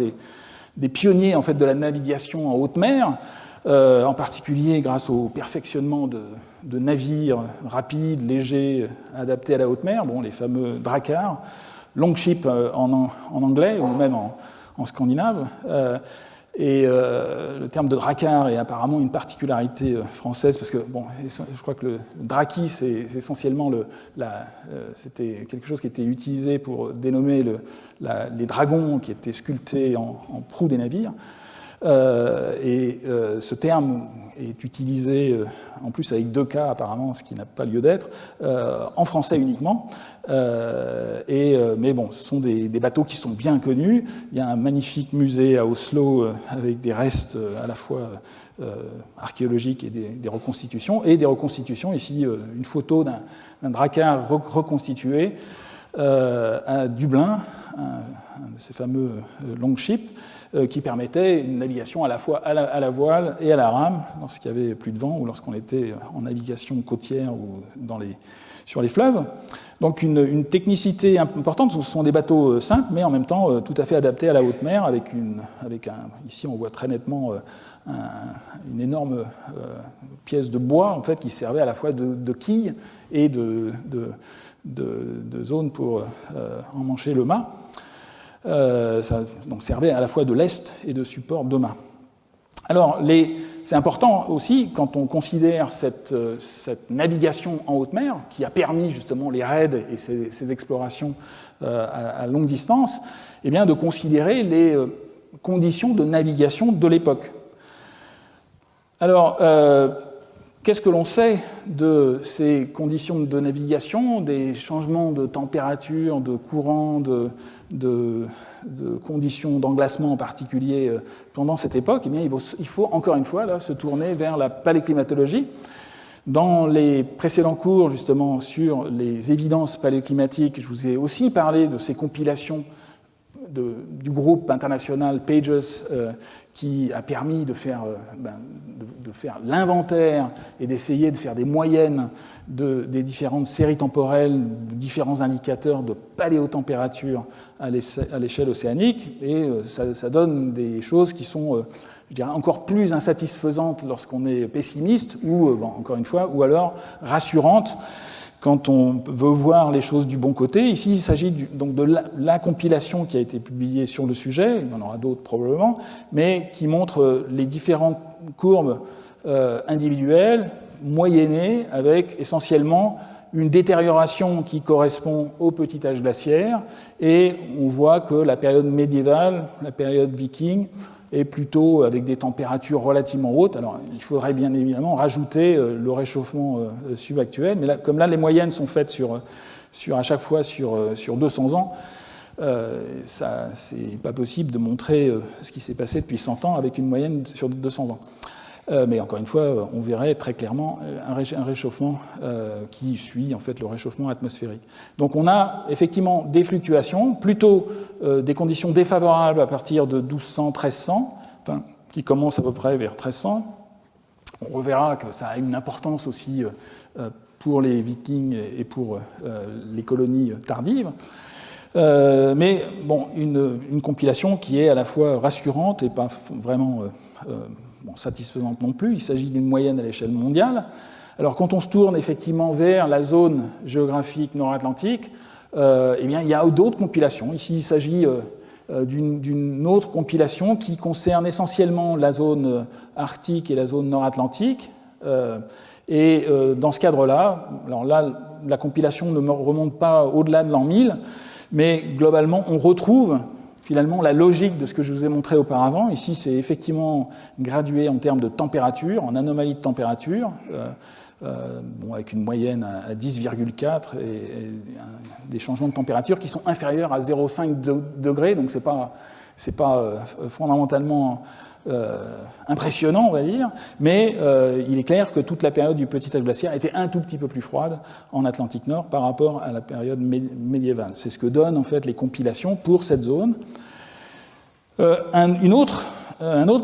des pionniers en fait, de la navigation en haute mer, en particulier grâce au perfectionnement de navires rapides, légers, adaptés à la haute mer, les fameux dracars, longship en anglais ou même en scandinave. Le terme de drakkar est apparemment une particularité française parce que, je crois que le draki, c'est essentiellement c'était quelque chose qui était utilisé pour dénommer les dragons qui étaient sculptés en proue des navires. Ce terme est utilisé, en plus avec 2 cas apparemment, ce qui n'a pas lieu d'être, en français uniquement. Mais bon, ce sont des bateaux qui sont bien connus. Il y a un magnifique musée à Oslo avec des restes à la fois archéologiques et des reconstitutions. Et des reconstitutions, ici une photo d'un drakkar reconstitué à Dublin, un de ces fameux longships, qui permettait une navigation à la fois à la voile et à la rame, lorsqu'il y avait plus de vent ou lorsqu'on était en navigation côtière ou sur les fleuves. Donc une technicité importante, ce sont des bateaux simples, mais en même temps tout à fait adaptés à la haute mer, ici on voit très nettement une énorme pièce de bois en fait, qui servait à la fois de quille et de zone pour emmancher le mât. Ça donc servait à la fois de lest et de support de mât. Alors, c'est important aussi, quand on considère cette navigation en haute mer, qui a permis justement les raids et ces explorations à longue distance, eh bien, de considérer les conditions de navigation de l'époque. Alors, qu'est-ce que l'on sait de ces conditions de navigation, des changements de température, de courant, de conditions d'englacement en particulier pendant cette époque? Eh bien, il faut encore une fois là, se tourner vers la paléoclimatologie. Dans les précédents cours, justement, sur les évidences paléoclimatiques, je vous ai aussi parlé de ces compilations du groupe international Pages qui a permis de faire l'inventaire et d'essayer de faire des moyennes des différentes séries temporelles, de différents indicateurs de paléotempérature à l'échelle océanique. Et ça donne des choses qui sont, je dirais, encore plus insatisfaisantes lorsqu'on est pessimiste ou, encore une fois, ou alors rassurantes quand on veut voir les choses du bon côté. Ici, il s'agit donc de la compilation qui a été publiée sur le sujet, il y en aura d'autres probablement, mais qui montre les différentes courbes individuelles, moyennées, avec essentiellement une détérioration qui correspond au petit âge glaciaire, et on voit que la période médiévale, la période viking, est plutôt avec des températures relativement hautes. Alors, il faudrait bien évidemment rajouter le réchauffement subactuel, mais là, comme là, les moyennes sont faites à chaque fois sur 200 ans, c'est pas possible de montrer ce qui s'est passé depuis 100 ans avec une moyenne sur 200 ans. Mais encore une fois, on verrait très clairement un réchauffement qui suit en fait le réchauffement atmosphérique. Donc on a effectivement des fluctuations, plutôt des conditions défavorables à partir de 1200-1300, qui commencent à peu près vers 1300. On reverra que ça a une importance aussi pour les Vikings et pour les colonies tardives. Mais bon, une compilation qui est à la fois rassurante et pas vraiment satisfaisante non plus. Il s'agit d'une moyenne à l'échelle mondiale. Alors quand on se tourne effectivement vers la zone géographique nord-atlantique, eh bien, il y a d'autres compilations. Ici, il s'agit d'une autre compilation qui concerne essentiellement la zone arctique et la zone nord-atlantique. Et dans ce cadre-là, alors là, la compilation ne remonte pas au-delà de l'an 1000, mais globalement, on retrouve finalement la logique de ce que je vous ai montré auparavant. Ici, c'est effectivement gradué en termes de température, en anomalie de température, avec une moyenne à 10,4 et des changements de température qui sont inférieurs à 0,5 degrés, donc c'est pas fondamentalement impressionnant, on va dire, mais il est clair que toute la période du petit âge glaciaire était un tout petit peu plus froide en Atlantique Nord par rapport à la période médiévale. C'est ce que donnent en fait les compilations pour cette zone. Un autre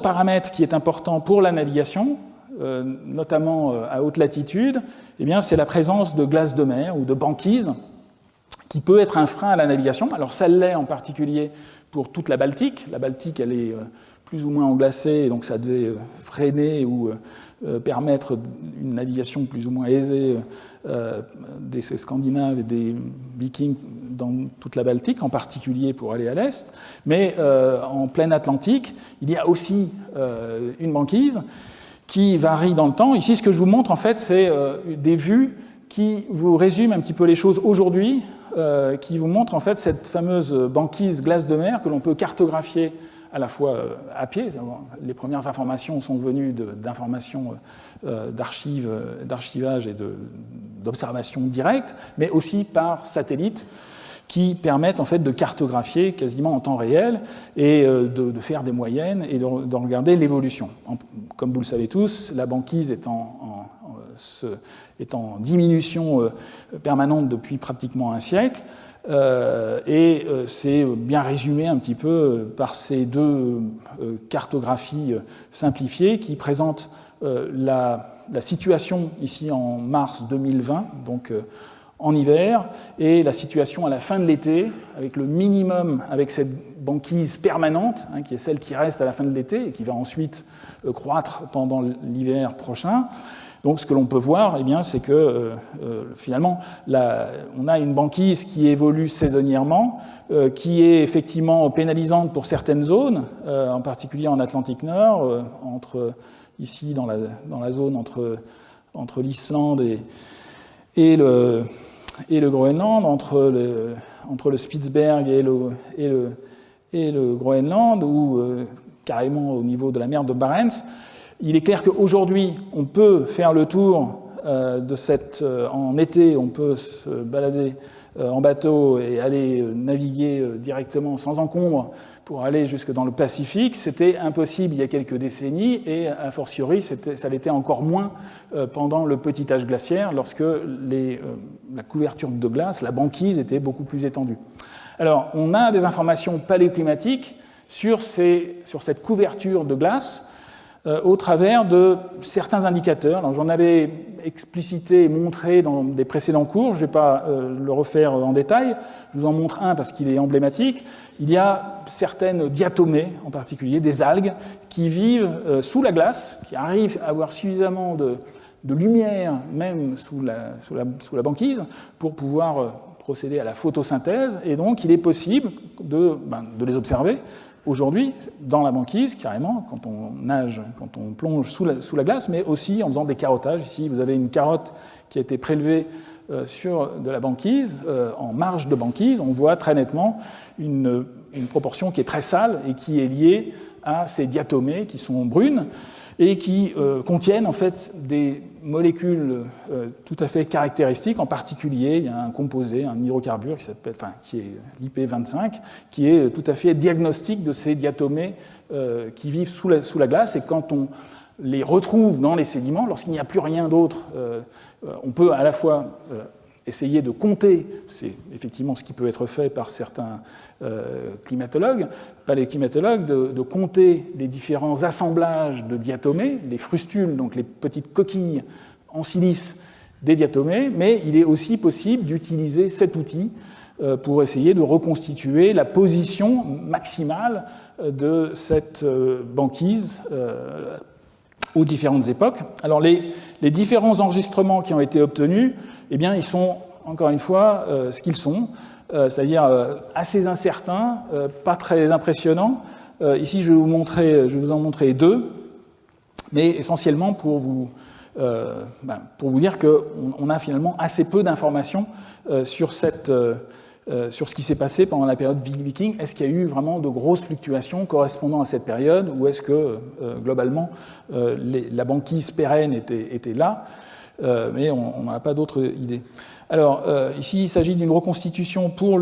paramètre qui est important pour la navigation, notamment à haute latitude, eh bien, c'est la présence de glace de mer ou de banquise qui peut être un frein à la navigation. Alors ça l'est en particulier pour toute la Baltique. La Baltique, elle est plus ou moins englacée, donc ça devait freiner ou permettre une navigation plus ou moins aisée des Scandinaves et des Vikings dans toute la Baltique, en particulier pour aller à l'est. Mais en pleine Atlantique, il y a aussi une banquise qui varie dans le temps. Ici, ce que je vous montre, en fait, c'est des vues qui vous résument un petit peu les choses aujourd'hui, qui vous montrent en fait cette fameuse banquise glace de mer que l'on peut cartographier à la fois à pied, les premières informations sont venues d'informations d'archivage et d'observation directe, mais aussi par satellite, qui permettent en fait de cartographier quasiment en temps réel et de faire des moyennes et de regarder l'évolution. Comme vous le savez tous, la banquise est en diminution permanente depuis pratiquement un siècle, et c'est bien résumé un petit peu par ces deux cartographies simplifiées qui présentent la situation ici en mars 2020, donc en hiver, et la situation à la fin de l'été, avec le minimum, avec cette banquise permanente, hein, qui est celle qui reste à la fin de l'été et qui va ensuite croître pendant l'hiver prochain. Donc ce que l'on peut voir, eh bien, c'est que finalement, on a une banquise qui évolue saisonnièrement, qui est effectivement pénalisante pour certaines zones, en particulier en Atlantique Nord, ici dans la zone entre l'Islande et le Groenland, entre le Spitzberg et le Groenland, ou carrément au niveau de la mer de Barents. Il est clair qu'aujourd'hui, on peut faire le tour en été, on peut se balader en bateau et aller naviguer directement sans encombre pour aller jusque dans le Pacifique. C'était impossible il y a quelques décennies, et a fortiori, ça l'était encore moins pendant le petit âge glaciaire, lorsque la couverture de glace, la banquise, était beaucoup plus étendue. Alors, on a des informations paléoclimatiques sur cette couverture de glace au travers de certains indicateurs. J'en avais explicité et montré dans des précédents cours, je ne vais pas le refaire en détail, je vous en montre un parce qu'il est emblématique. Il y a certaines diatomées, en particulier des algues, qui vivent sous la glace, qui arrivent à avoir suffisamment de lumière, même sous la banquise, pour pouvoir procéder à la photosynthèse, et donc il est possible de les observer aujourd'hui dans la banquise, carrément, quand on nage, quand on plonge sous la glace, mais aussi en faisant des carottages. Ici, vous avez une carotte qui a été prélevée sur de la banquise, en marge de banquise. On voit très nettement une proportion qui est très sale et qui est liée à ces diatomées qui sont brunes et qui contiennent en fait des molécules tout à fait caractéristiques. En particulier, il y a un composé, un hydrocarbure qui est l'IP25, qui est tout à fait diagnostique de ces diatomées qui vivent sous la glace. Et quand on les retrouve dans les sédiments, lorsqu'il n'y a plus rien d'autre, on peut à la fois essayer de compter, c'est effectivement ce qui peut être fait par certains climatologues, paléoclimatologues, de compter les différents assemblages de diatomées, les frustules, donc les petites coquilles en silice des diatomées, mais il est aussi possible d'utiliser cet outil pour essayer de reconstituer la position maximale de cette banquise aux différentes époques. Alors les différents enregistrements qui ont été obtenus, eh bien, ils sont, encore une fois, ce qu'ils sont, c'est-à-dire assez incertains, pas très impressionnants. Ici, je vais vous en montrer deux, mais essentiellement pour vous dire qu'on a finalement assez peu d'informations sur ce qui s'est passé pendant la période viking. Est-ce qu'il y a eu vraiment de grosses fluctuations correspondant à cette période, ou est-ce que, globalement, la banquise pérenne était là, mais on n'a pas d'autres idées. Alors, ici, il s'agit d'une reconstitution pour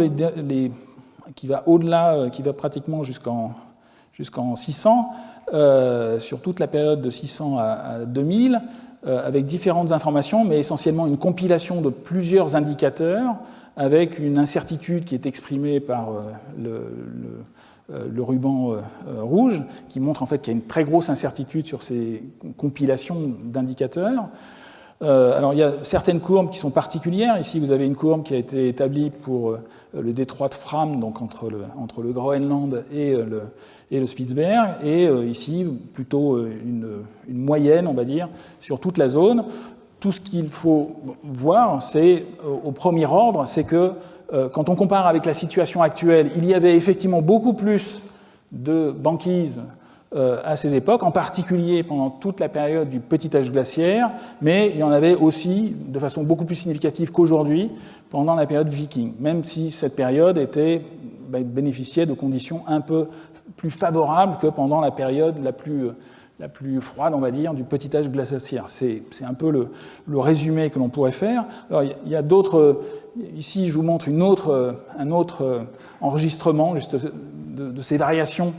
qui va au-delà, qui va pratiquement jusqu'en 600, sur toute la période de 600 à 2000, avec différentes informations, mais essentiellement une compilation de plusieurs indicateurs, avec une incertitude qui est exprimée par le ruban rouge, qui montre en fait qu'il y a une très grosse incertitude sur ces compilations d'indicateurs. Alors il y a certaines courbes qui sont particulières. Ici, vous avez une courbe qui a été établie pour le détroit de Fram, donc entre le Groenland et le Spitzberg, et ici, plutôt une moyenne, on va dire, sur toute la zone. Tout ce qu'il faut voir, c'est, au premier ordre, c'est que quand on compare avec la situation actuelle, il y avait effectivement beaucoup plus de banquise à ces époques, en particulier pendant toute la période du petit âge glaciaire, mais il y en avait aussi de façon beaucoup plus significative qu'aujourd'hui pendant la période viking, même si cette période était bénéficiaient de conditions un peu plus favorables que pendant la période la plus froide, on va dire, du petit âge glaciaire. C'est un peu le résumé que l'on pourrait faire. Alors, il y a d'autres... Ici, je vous montre un autre enregistrement juste de ces variations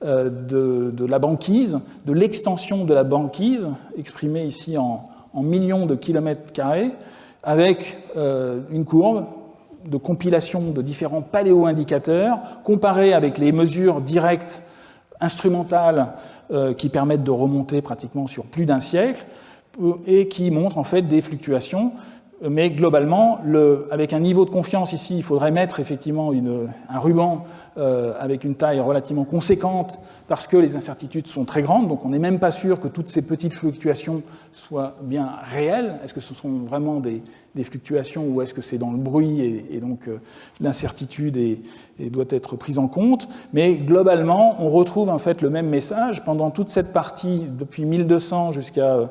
de la banquise, de l'extension de la banquise, exprimée ici en millions de kilomètres carrés, avec une courbe de compilation de différents paléo-indicateurs, comparée avec les mesures directes instrumentales qui permettent de remonter pratiquement sur plus d'un siècle, et qui montrent en fait des fluctuations. Mais globalement, avec un niveau de confiance ici, il faudrait mettre effectivement un ruban avec une taille relativement conséquente parce que les incertitudes sont très grandes. Donc on n'est même pas sûr que toutes ces petites fluctuations soient bien réelles. Est-ce que ce sont vraiment des fluctuations ou est-ce que c'est dans le bruit et donc l'incertitude doit être prise en compte? Mais globalement, on retrouve en fait le même message pendant toute cette partie depuis 1200 jusqu'à...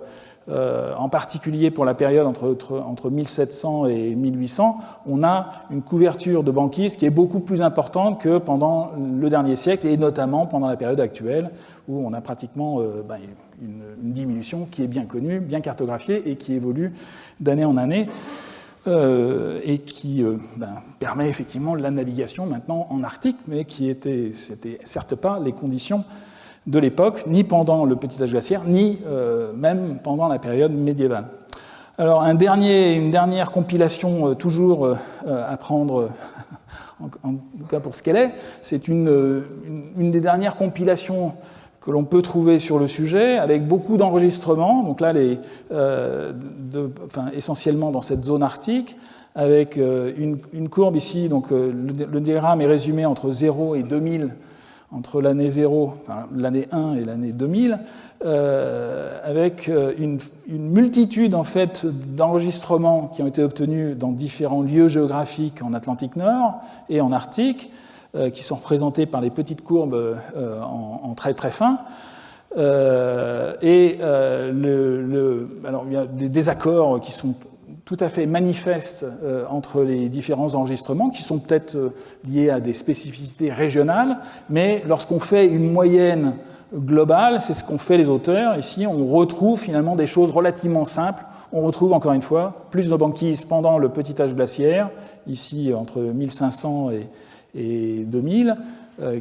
en particulier pour la période entre 1700 et 1800, on a une couverture de banquise qui est beaucoup plus importante que pendant le dernier siècle, et notamment pendant la période actuelle, où on a pratiquement une diminution qui est bien connue, bien cartographiée, et qui évolue d'année en année, et qui permet effectivement la navigation maintenant en Arctique, mais qui c'était certes pas les conditions de l'époque, ni pendant le petit âge glaciaire, ni même pendant la période médiévale. Alors, une dernière compilation toujours à prendre, en tout cas pour ce qu'elle est, c'est une des dernières compilations que l'on peut trouver sur le sujet, avec beaucoup d'enregistrements, donc là, essentiellement dans cette zone arctique, avec une courbe ici, donc le diagramme est résumé entre 0 et 2000, entre l'année 0, enfin, l'année 1 et l'année 2000, avec une multitude en fait, d'enregistrements qui ont été obtenus dans différents lieux géographiques en Atlantique Nord et en Arctique, qui sont représentés par les petites courbes en très très fins. Alors, il y a des désaccords qui sont tout à fait manifestes entre les différents enregistrements, qui sont peut-être liés à des spécificités régionales, mais lorsqu'on fait une moyenne globale, c'est ce qu'ont fait les auteurs. Ici, on retrouve finalement des choses relativement simples. On retrouve encore une fois plus de banquise pendant le petit âge glaciaire, ici entre 1500 et 2000,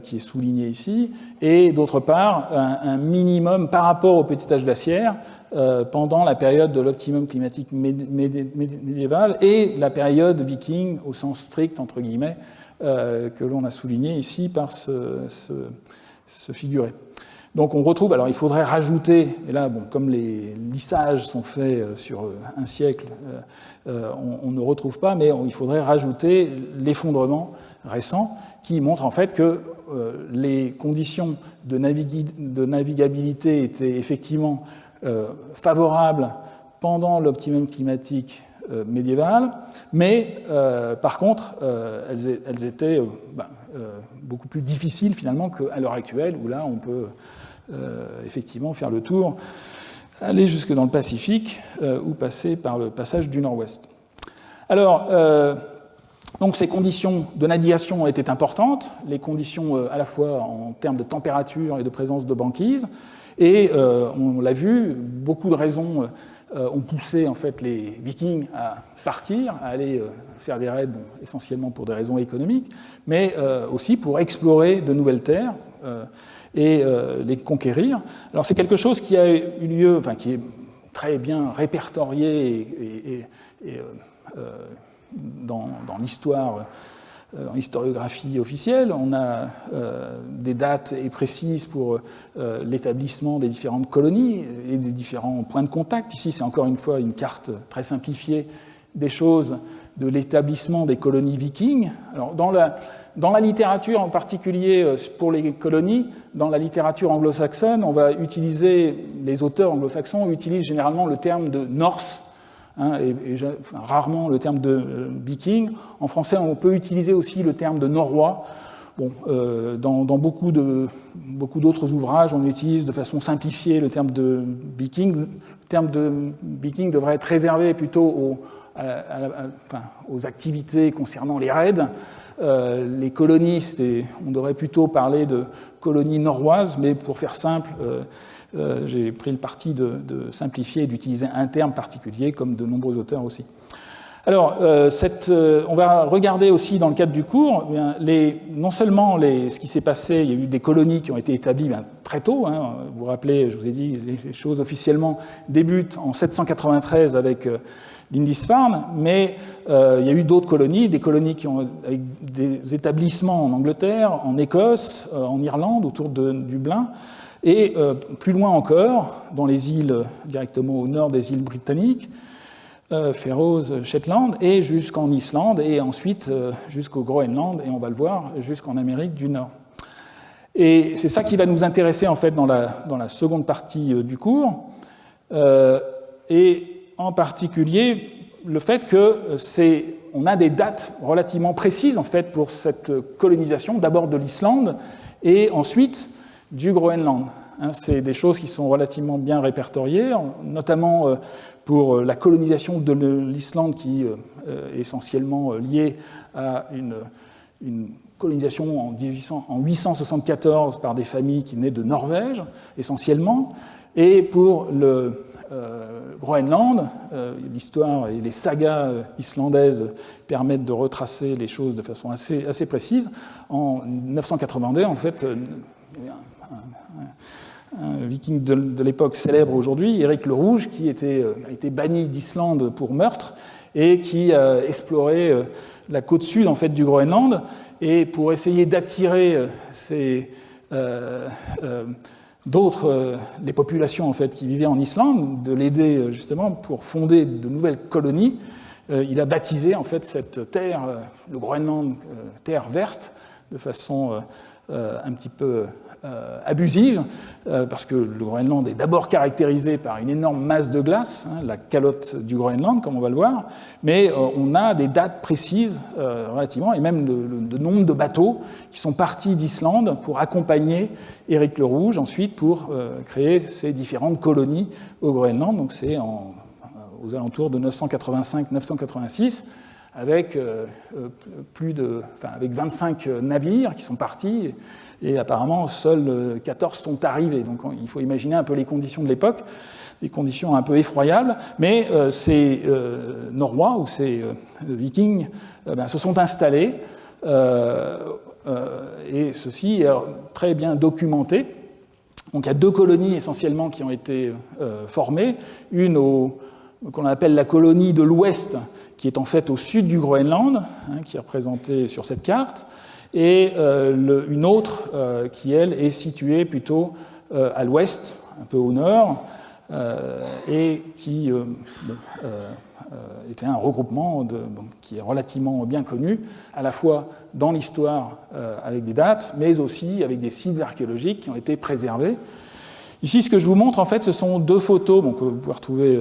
qui est souligné ici, et d'autre part, un minimum par rapport au petit âge glaciaire pendant la période de l'optimum climatique médiéval et la période viking au sens strict, entre guillemets, que l'on a souligné ici par ce figuré. Donc on retrouve, alors il faudrait rajouter, et là, bon, comme les lissages sont faits sur un siècle, on ne retrouve pas, mais il faudrait rajouter l'effondrement récent qui montre en fait que les conditions de navigabilité étaient effectivement favorables pendant l'optimum climatique médiéval, mais par contre, elles étaient beaucoup plus difficiles finalement qu'à l'heure actuelle, où là on peut effectivement faire le tour, aller jusque dans le Pacifique ou passer par le passage du Nord-Ouest. Alors, donc ces conditions de navigation étaient importantes, les conditions à la fois en termes de température et de présence de banquise, et on l'a vu, beaucoup de raisons ont poussé en fait les Vikings à partir, à aller faire des raids, bon, essentiellement pour des raisons économiques, mais aussi pour explorer de nouvelles terres et les conquérir. Alors c'est quelque chose qui a eu lieu, enfin qui est très bien répertorié dans l'histoire, en historiographie officielle. On a des dates précises pour l'établissement des différentes colonies et des différents points de contact. Ici, c'est encore une fois une carte très simplifiée des choses de l'établissement des colonies vikings. Alors, dans la littérature, en particulier pour les colonies, dans la littérature anglo-saxonne, on va utiliser, les auteurs anglo-saxons utilisent généralement le terme de Norse, rarement le terme de viking. En français, on peut utiliser aussi le terme de norrois. Bon, dans beaucoup d'autres ouvrages, on utilise de façon simplifiée le terme de viking. Le terme de viking devrait être réservé plutôt aux activités concernant les raids. Les colonies, on devrait plutôt parler de colonies norroises, mais pour faire simple, j'ai pris le parti de simplifier et d'utiliser un terme particulier, comme de nombreux auteurs aussi. Alors, on va regarder aussi dans le cadre du cours, non seulement ce qui s'est passé, il y a eu des colonies qui ont été établies très tôt. Vous vous rappelez, je vous ai dit, les choses officiellement débutent en 793 avec Lindisfarne, mais il y a eu d'autres colonies, des colonies avec des établissements en Angleterre, en Écosse, en Irlande, autour de Dublin, et plus loin encore, dans les îles directement au nord des îles britanniques, Faroes, Shetland, et jusqu'en Islande, et ensuite jusqu'au Groenland, et on va le voir, jusqu'en Amérique du Nord. Et c'est ça qui va nous intéresser en fait dans la seconde partie du cours, et en particulier le fait qu'on a des dates relativement précises en fait pour cette colonisation, d'abord de l'Islande et ensuite du Groenland. C'est des choses qui sont relativement bien répertoriées, notamment pour la colonisation de l'Islande qui est essentiellement liée à une colonisation en 874 par des familles qui venaient de Norvège, essentiellement, et pour le Groenland, l'histoire et les sagas islandaises permettent de retracer les choses de façon assez précise. En 982, en fait, un viking de l'époque célèbre aujourd'hui, Éric le Rouge, qui a été banni d'Islande pour meurtre et qui a exploré la côte sud en fait, du Groenland, et pour essayer d'attirer les populations en fait, qui vivaient en Islande, de l'aider justement pour fonder de nouvelles colonies, il a baptisé en fait cette terre, le Groenland, terre verte, de façon un petit peu abusive, parce que le Groenland est d'abord caractérisé par une énorme masse de glace, la calotte du Groenland, comme on va le voir, mais on a des dates précises relativement, et même le nombre de bateaux qui sont partis d'Islande pour accompagner Éric le Rouge, ensuite pour créer ces différentes colonies au Groenland. Donc c'est aux alentours de 985-986, avec avec 25 navires qui sont partis, et apparemment seuls 14 sont arrivés. Donc il faut imaginer un peu les conditions de l'époque, des conditions un peu effroyables, mais ces Norrois ou ces Vikings se sont installés, et ceci est très bien documenté. Donc il y a deux colonies essentiellement qui ont été formées, une qu'on appelle la colonie de l'Ouest, qui est en fait au sud du Groenland, qui est représentée sur cette carte, et une autre qui, elle, est située plutôt à l'ouest, un peu au nord, et qui était un regroupement qui est relativement bien connu, à la fois dans l'histoire avec des dates, mais aussi avec des sites archéologiques qui ont été préservés. Ici, ce que je vous montre, en fait, ce sont deux photos, que vous pouvez retrouver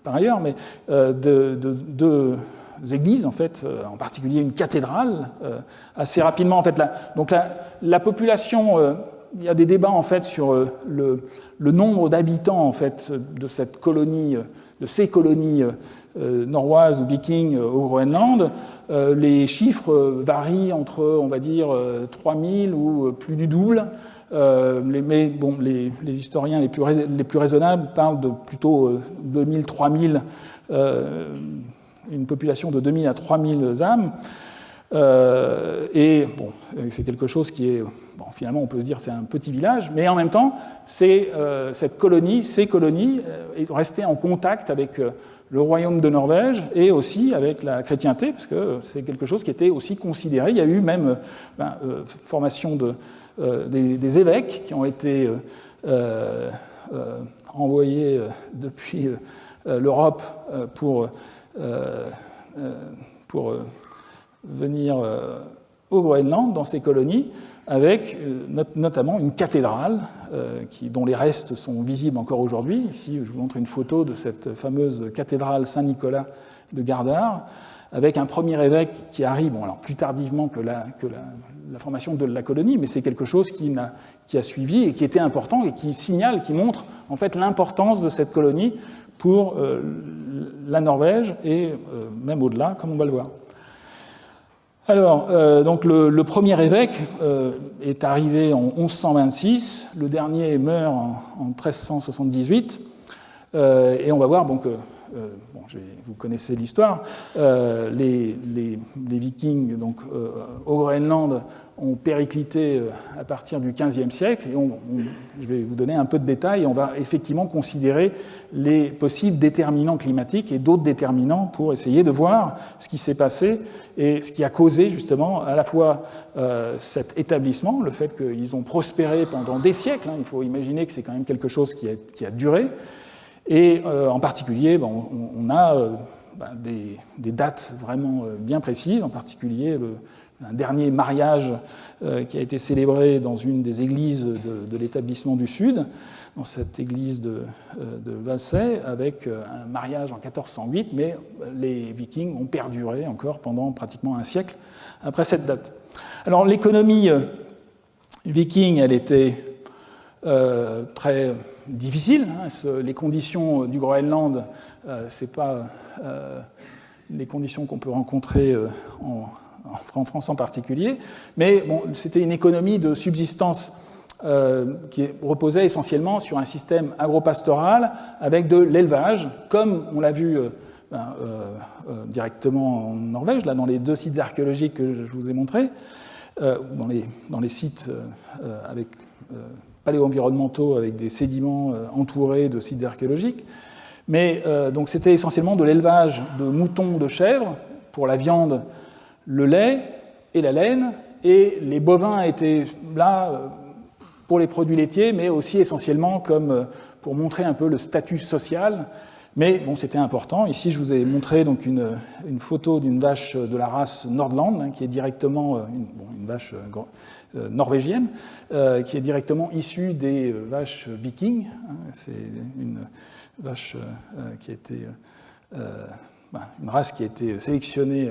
par ailleurs, mais deux églises, en fait, en particulier une cathédrale. Assez rapidement, en fait, la population, il y a des débats, en fait, sur le nombre d'habitants, en fait, de cette colonie, de ces colonies norroises ou vikings au Groenland. Les chiffres varient entre, on va dire, 3000 ou plus du double. Mais bon, les historiens les plus raisonnables parlent de plutôt 2000, 3000, une population de 2000 à 3000 âmes. Et bon, c'est quelque chose qui est, finalement, on peut se dire c'est un petit village, mais en même temps, ces colonies est restées en contact avec le royaume de Norvège et aussi avec la chrétienté, parce que c'est quelque chose qui était aussi considéré. Il y a eu même formation des évêques qui ont été envoyés depuis l'Europe pour venir au Groenland, dans ces colonies, avec notamment une cathédrale dont les restes sont visibles encore aujourd'hui. Ici, je vous montre une photo de cette fameuse cathédrale Saint-Nicolas de Gardar, avec un premier évêque qui arrive, alors plus tardivement que la formation de la colonie, mais c'est quelque chose qui a suivi et qui était important et qui signale, qui montre en fait l'importance de cette colonie pour la Norvège et même au-delà, comme on va le voir. Alors, donc le premier évêque est arrivé en 1126, le dernier meurt en 1378, et on va voir donc, vous connaissez l'histoire, les Vikings donc, au Groenland ont périclité à partir du XVe siècle, et je vais vous donner un peu de détails, et on va effectivement considérer les possibles déterminants climatiques et d'autres déterminants pour essayer de voir ce qui s'est passé et ce qui a causé justement à la fois cet établissement, le fait qu'ils ont prospéré pendant des siècles, hein, il faut imaginer que c'est quand même quelque chose qui a duré, et en particulier, on a des dates vraiment bien précises, en particulier un dernier mariage qui a été célébré dans une des églises de l'établissement du Sud, dans cette église de Valsay, avec un mariage en 1408, mais les Vikings ont perduré encore pendant pratiquement un siècle après cette date. Alors l'économie viking, elle était très difficile. Hein. Les conditions du Groenland, ce n'est pas les conditions qu'on peut rencontrer en France en particulier, mais bon, c'était une économie de subsistance qui reposait essentiellement sur un système agropastoral avec de l'élevage, comme on l'a vu directement en Norvège, là, dans les 2 sites archéologiques que je vous ai montrés, dans les sites avec paléo-environnementaux avec des sédiments entourés de sites archéologiques. Mais donc c'était essentiellement de l'élevage de moutons, de chèvres, pour la viande, le lait et la laine, et les bovins étaient là pour les produits laitiers, mais aussi essentiellement comme pour montrer un peu le statut social. Mais bon, c'était important. Ici, je vous ai montré donc une photo d'une vache de la race Nordland, hein, qui est directement une vache norvégienne, qui est directement issue des vaches vikings. Hein. C'est une vache qui a été une race qui a été sélectionnée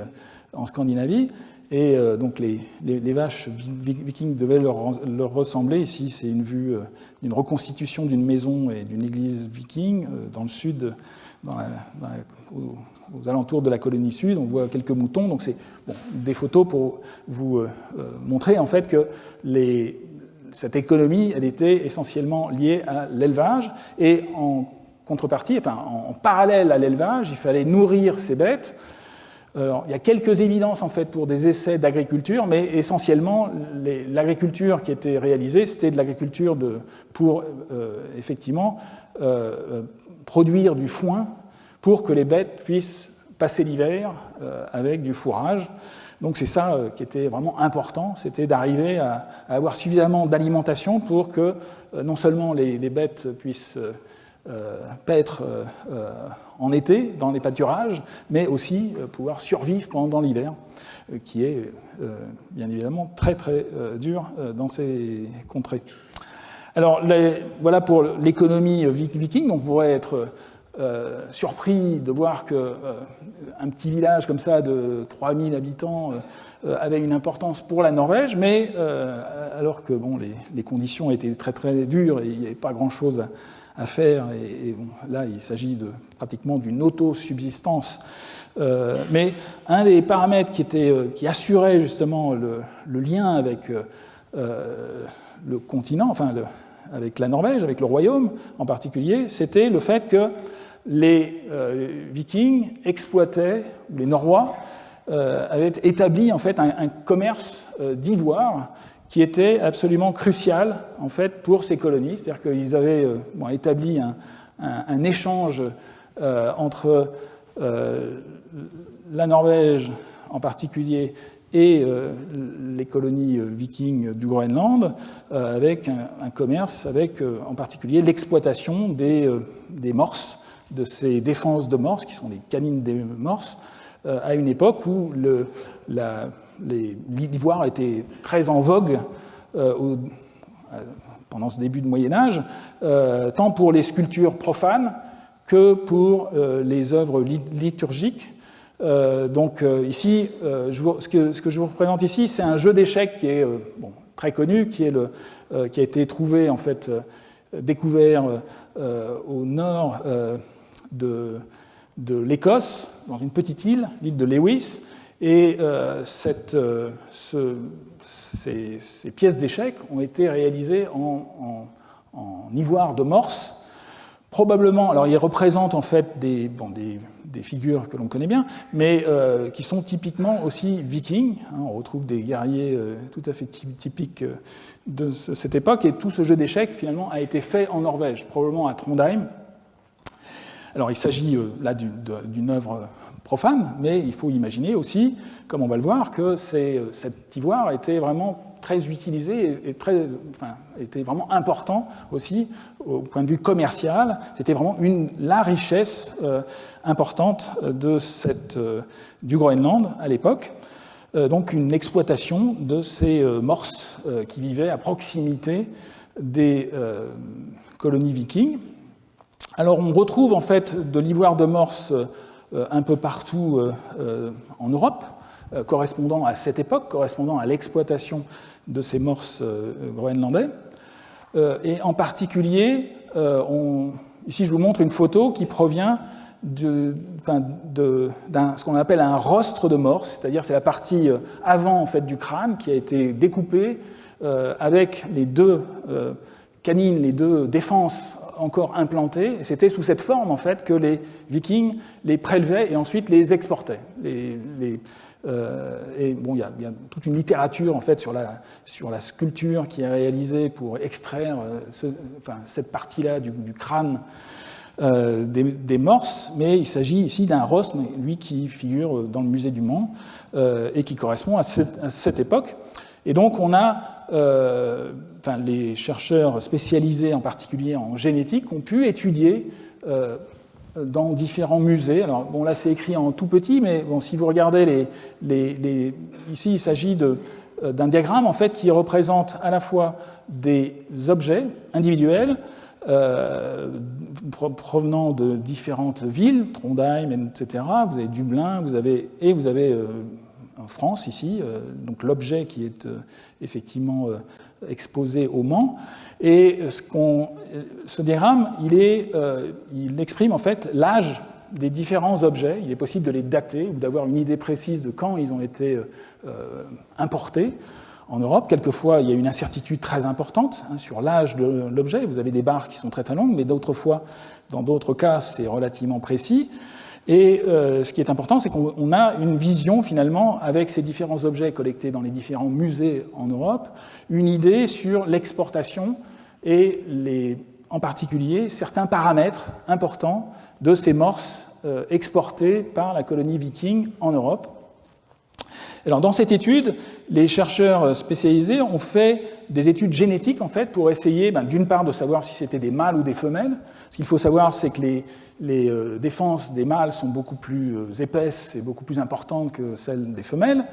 en Scandinavie. Et donc les vaches vikings devaient leur ressembler. Ici, c'est une vue d'une reconstitution d'une maison et d'une église viking dans le sud, aux alentours de la colonie sud. On voit quelques moutons. Donc c'est des photos pour vous montrer en fait que cette économie, elle était essentiellement liée à l'élevage. Et en contrepartie, en parallèle à l'élevage, il fallait nourrir ces bêtes. Alors, il y a quelques évidences en fait pour des essais d'agriculture, mais essentiellement l'agriculture qui était réalisée, c'était de l'agriculture pour effectivement produire du foin pour que les bêtes puissent passer l'hiver avec du fourrage. Donc c'est ça qui était vraiment important, c'était d'arriver à avoir suffisamment d'alimentation pour que non seulement les bêtes puissent paître en été dans les pâturages, mais aussi pouvoir survivre pendant l'hiver, qui est bien évidemment très très dur dans ces contrées. Alors voilà pour l'économie viking. On pourrait être surpris de voir qu'un petit village comme ça de 3000 habitants avait une importance pour la Norvège, mais alors que les conditions étaient très très dures et il n'y avait pas grand-chose à faire, et là il s'agit pratiquement d'une autosubsistance. Mais un des paramètres qui assurait justement le lien avec le continent, avec la Norvège, avec le royaume en particulier, c'était le fait que les Vikings exploitaient, ou les Norrois avaient établi en fait un commerce d'ivoire qui était absolument crucial en fait pour ces colonies, c'est-à-dire qu'ils avaient établi un échange entre la Norvège en particulier et les colonies vikings du Groenland, avec un commerce, avec en particulier l'exploitation des morses, de ces défenses de morses, qui sont les canines des morses, à une époque où l'ivoire était très en vogue pendant ce début de Moyen-Âge, tant pour les sculptures profanes que pour les œuvres liturgiques. Donc ici, ce que je vous représente ici, c'est un jeu d'échecs qui est très connu, qui a été trouvé, en fait, découvert au nord de l'Écosse, dans une petite île, l'île de Lewis, et ces pièces d'échecs ont été réalisées en ivoire de Morse. Probablement, alors ils représentent en fait des figures que l'on connaît bien, mais qui sont typiquement aussi vikings. On retrouve des guerriers tout à fait typiques de cette époque, et tout ce jeu d'échecs finalement a été fait en Norvège, probablement à Trondheim. Alors il s'agit là d'une œuvre profane, mais il faut imaginer aussi, comme on va le voir, que cet ivoire était vraiment très utilisé et était vraiment important aussi au point de vue commercial. C'était vraiment la richesse importante du Groenland à l'époque. Donc une exploitation de ces morses qui vivaient à proximité des colonies vikings. Alors on retrouve en fait de l'ivoire de morse un peu partout en Europe, correspondant à cette époque, correspondant à l'exploitation de ces morses groenlandais. Et en particulier, ici je vous montre une photo qui provient d'un ce qu'on appelle un rostre de morse, c'est-à-dire c'est la partie avant en fait, du crâne qui a été découpée avec les deux canines, les deux défenses encore implantées. Et c'était sous cette forme en fait que les Vikings les prélevaient et ensuite les exportaient. Et bon, il y a toute une littérature en fait sur la sculpture qui est réalisée pour extraire cette partie-là du crâne des morses, mais il s'agit ici d'un rostre, lui qui figure dans le musée du Mans et qui correspond à cette époque. Et donc on a les chercheurs spécialisés en particulier en génétique ont pu étudier dans différents musées. Alors bon, là c'est écrit en tout petit, mais bon, si vous regardez ici il s'agit d'un diagramme en fait qui représente à la fois des objets individuels provenant de différentes villes, Trondheim, etc. Vous avez Dublin, vous avez en France ici, donc l'objet qui est effectivement exposé au Mans. Et ce diagramme, il exprime en fait l'âge des différents objets. Il est possible de les dater ou d'avoir une idée précise de quand ils ont été importés en Europe. Quelquefois, il y a une incertitude très importante sur l'âge de l'objet. Vous avez des barres qui sont très très longues, mais dans d'autres cas, c'est relativement précis. Et ce qui est important, c'est qu'on a une vision finalement, avec ces différents objets collectés dans les différents musées en Europe, une idée sur l'exportation et en particulier certains paramètres importants de ces morses exportées par la colonie viking en Europe. Alors, dans cette étude, les chercheurs spécialisés ont fait des études génétiques en fait, pour essayer d'une part de savoir si c'était des mâles ou des femelles. Ce qu'il faut savoir, c'est que les défenses des mâles sont beaucoup plus épaisses et beaucoup plus importantes que celles des femelles.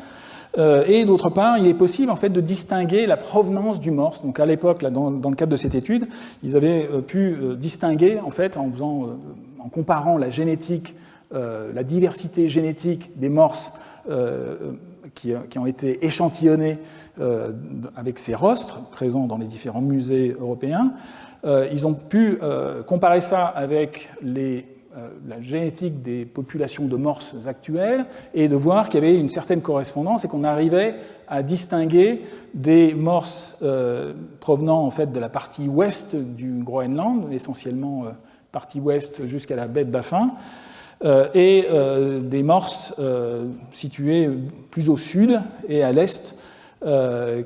Et d'autre part, il est possible en fait, de distinguer la provenance du morse. Donc à l'époque, dans le cadre de cette étude, ils avaient pu distinguer en fait, en comparant la génétique, la diversité génétique des morses qui ont été échantillonnés avec ces rostres présents dans les différents musées européens. Ils ont pu comparer ça avec la génétique des populations de morses actuelles et de voir qu'il y avait une certaine correspondance et qu'on arrivait à distinguer des morses provenant en fait de la partie ouest du Groenland, essentiellement partie ouest jusqu'à la baie de Baffin, et des morses situées plus au sud et à l'est,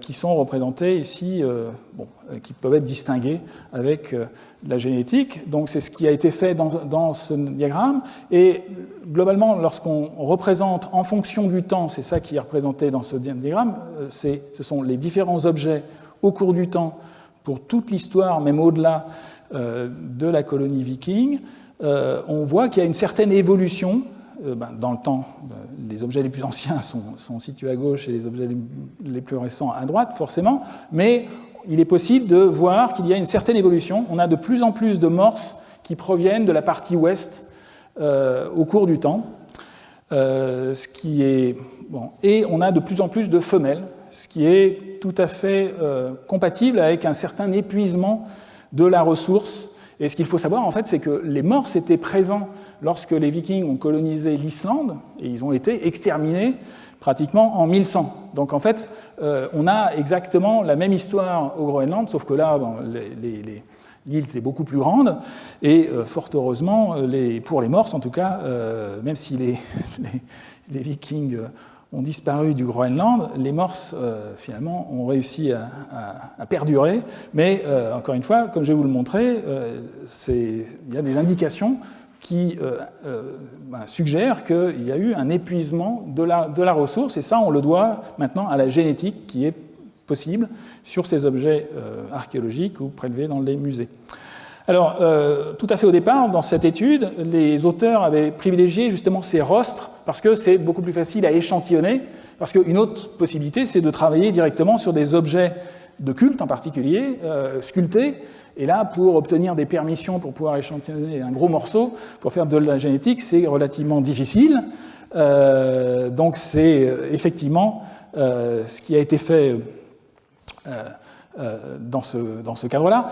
qui sont représentées ici, qui peuvent être distinguées avec la génétique. Donc c'est ce qui a été fait dans ce diagramme. Et globalement, lorsqu'on représente en fonction du temps, c'est ça qui est représenté dans ce diagramme, ce sont les différents objets au cours du temps pour toute l'histoire, même au-delà de la colonie viking. On voit qu'il y a une certaine évolution dans le temps. Les objets les plus anciens sont situés à gauche et les objets les plus récents à droite, forcément, mais il est possible de voir qu'il y a une certaine évolution. On a de plus en plus de morses qui proviennent de la partie ouest au cours du temps, et on a de plus en plus de femelles, ce qui est tout à fait compatible avec un certain épuisement de la ressource Et ce qu'il faut savoir, en fait, c'est que les Morses étaient présents lorsque les Vikings ont colonisé l'Islande, et ils ont été exterminés pratiquement en 1100. Donc en fait, on a exactement la même histoire au Groenland, sauf que là, bon, l'île était beaucoup plus grande, et fort heureusement, pour les Morses en tout cas, même si les Vikings ont disparu du Groenland, les Morses finalement ont réussi à perdurer, mais encore une fois, comme je vais vous le montrer, il y a des indications qui suggèrent qu'il y a eu un épuisement de la ressource, et ça on le doit maintenant à la génétique qui est possible sur ces objets archéologiques ou prélevés dans les musées. Alors, tout à fait au départ, dans cette étude, les auteurs avaient privilégié justement ces rostres parce que c'est beaucoup plus facile à échantillonner, parce qu'une autre possibilité, c'est de travailler directement sur des objets de culte en particulier, sculptés, et là, pour obtenir des permissions pour pouvoir échantillonner un gros morceau, pour faire de la génétique, c'est relativement difficile. Donc c'est effectivement ce qui a été fait dans ce cadre-là.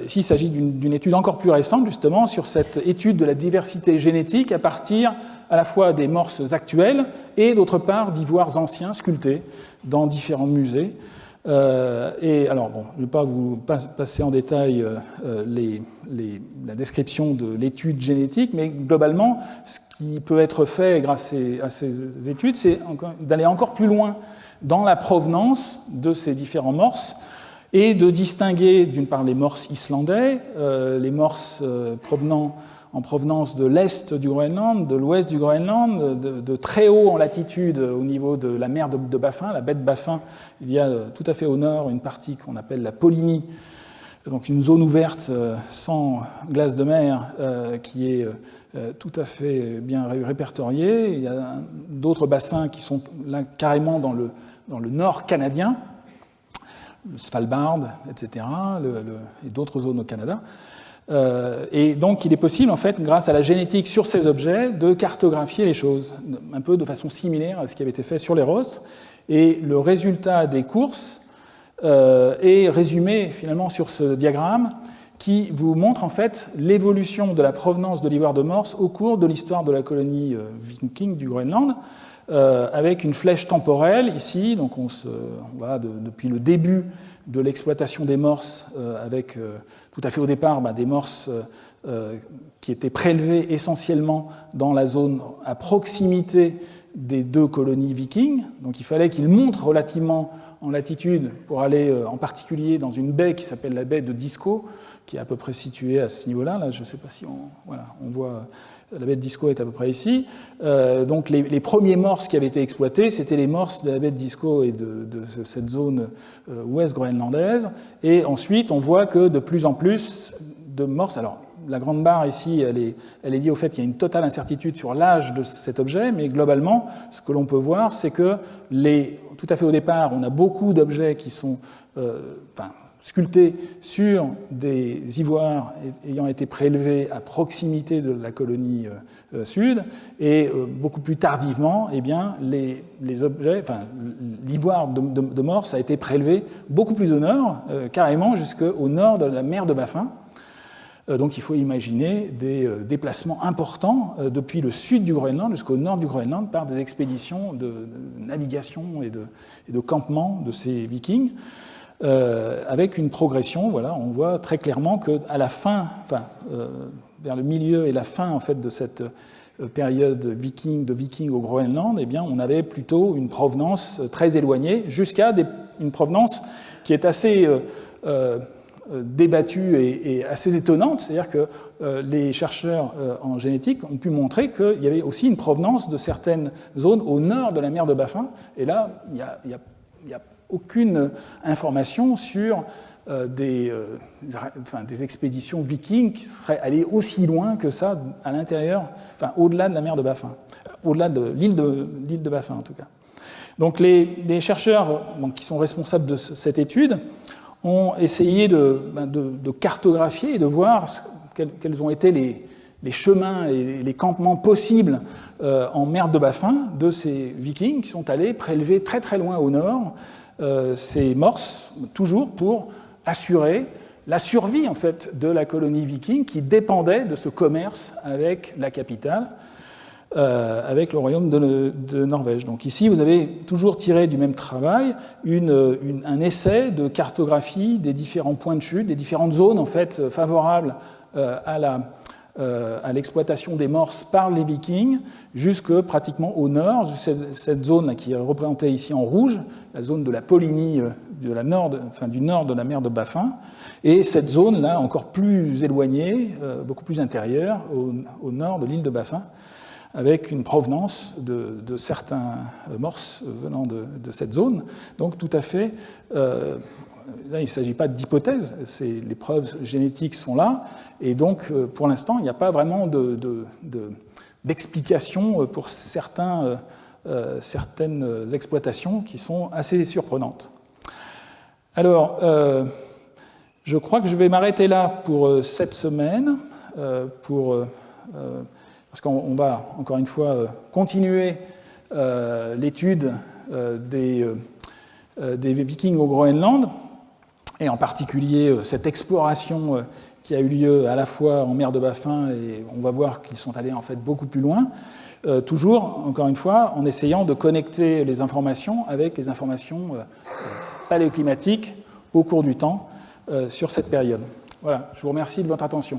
Ici, il s'agit d'une étude encore plus récente, justement, sur cette étude de la diversité génétique à partir à la fois des morses actuelles et d'autre part d'ivoires anciens sculptés dans différents musées. Et alors, bon, je ne vais pas vous passer en détail la description de l'étude génétique, mais globalement, ce qui peut être fait grâce à ces études, c'est d'aller encore plus loin dans la provenance de ces différents morses et de distinguer d'une part les morses islandais, les morses en provenance de l'est du Groenland, de l'ouest du Groenland, de très haut en latitude au niveau de la mer de Baffin, la baie de Baffin. Il y a tout à fait au nord une partie qu'on appelle la Polynie, donc une zone ouverte sans glace de mer qui est tout à fait bien répertoriée. Il y a d'autres bassins qui sont là carrément dans le nord canadien, le Svalbard, etc., et d'autres zones au Canada. Et donc, il est possible, en fait, grâce à la génétique sur ces objets, de cartographier les choses, un peu de façon similaire à ce qui avait été fait sur les rosses. Et le résultat des courses est résumé, finalement, sur ce diagramme qui vous montre, en fait, l'évolution de la provenance de l'ivoire de Morse au cours de l'histoire de la colonie viking du Groenland, avec une flèche temporelle ici, donc on va depuis le début de l'exploitation des morses, avec tout à fait au départ des morses qui étaient prélevées essentiellement dans la zone à proximité des deux colonies vikings. Donc il fallait qu'ils montent relativement en latitude pour aller en particulier dans une baie qui s'appelle la baie de Disco, qui est à peu près située à ce niveau-là. Là, je ne sais pas si on voit. La baie de Disco est à peu près ici. Donc les premiers morses qui avaient été exploités, c'était les morses de la baie de Disco et de cette zone ouest groenlandaise. Et ensuite, on voit que de plus en plus de morses. Alors, la grande barre ici, elle est liée au fait qu'il y a une totale incertitude sur l'âge de cet objet, mais globalement, ce que l'on peut voir, c'est que tout à fait au départ, on a beaucoup d'objets qui sont sculptés sur des ivoires ayant été prélevés à proximité de la colonie sud, et beaucoup plus tardivement, eh bien, les objets, l'ivoire de Morse a été prélevé beaucoup plus au nord, carrément jusqu'au nord de la mer de Baffin. Donc il faut imaginer des déplacements importants depuis le sud du Groenland jusqu'au nord du Groenland par des expéditions de navigation et de campement de ces vikings. Avec une progression, voilà, on voit très clairement qu'à la fin, vers le milieu et la fin en fait de cette période de vikings au Groenland, eh bien, on avait plutôt une provenance très éloignée, jusqu'à une provenance qui est assez débattue et assez étonnante, c'est-à-dire que les chercheurs en génétique ont pu montrer qu'il y avait aussi une provenance de certaines zones au nord de la mer de Baffin, et là, il y a aucune information sur des expéditions vikings qui seraient allées aussi loin que ça à l'intérieur, au-delà de la mer de Baffin, au-delà de l'île de Baffin en tout cas. Donc les chercheurs qui sont responsables de cette étude ont essayé de cartographier et de voir quels ont été les chemins et les campements possibles en mer de Baffin de ces vikings qui sont allés prélever très très loin au nord ces morses, toujours pour assurer la survie en fait de la colonie viking qui dépendait de ce commerce avec la capitale, avec le royaume de Norvège. Donc ici, vous avez toujours tiré du même travail un essai de cartographie des différents points de chute, des différentes zones en fait favorables à l'exploitation des morses par les Vikings, jusque pratiquement au nord, cette zone qui est représentée ici en rouge, la zone de la Polynie du nord de la mer de Baffin, et cette zone-là encore plus éloignée, beaucoup plus intérieure, au nord de l'île de Baffin, avec une provenance de certains morses venant de cette zone. Donc tout à fait, là il ne s'agit pas d'hypothèse, les preuves génétiques sont là, et donc pour l'instant il n'y a pas vraiment d'explication pour certaines exploitations qui sont assez surprenantes. Alors, je crois que je vais m'arrêter là pour cette semaine, parce qu'on va, encore une fois, continuer l'étude des Vikings au Groenland, et en particulier cette exploration qui a eu lieu à la fois en mer de Baffin, et on va voir qu'ils sont allés en fait beaucoup plus loin, toujours, encore une fois, en essayant de connecter les informations avec les informations paléoclimatiques au cours du temps sur cette période. Voilà, je vous remercie de votre attention.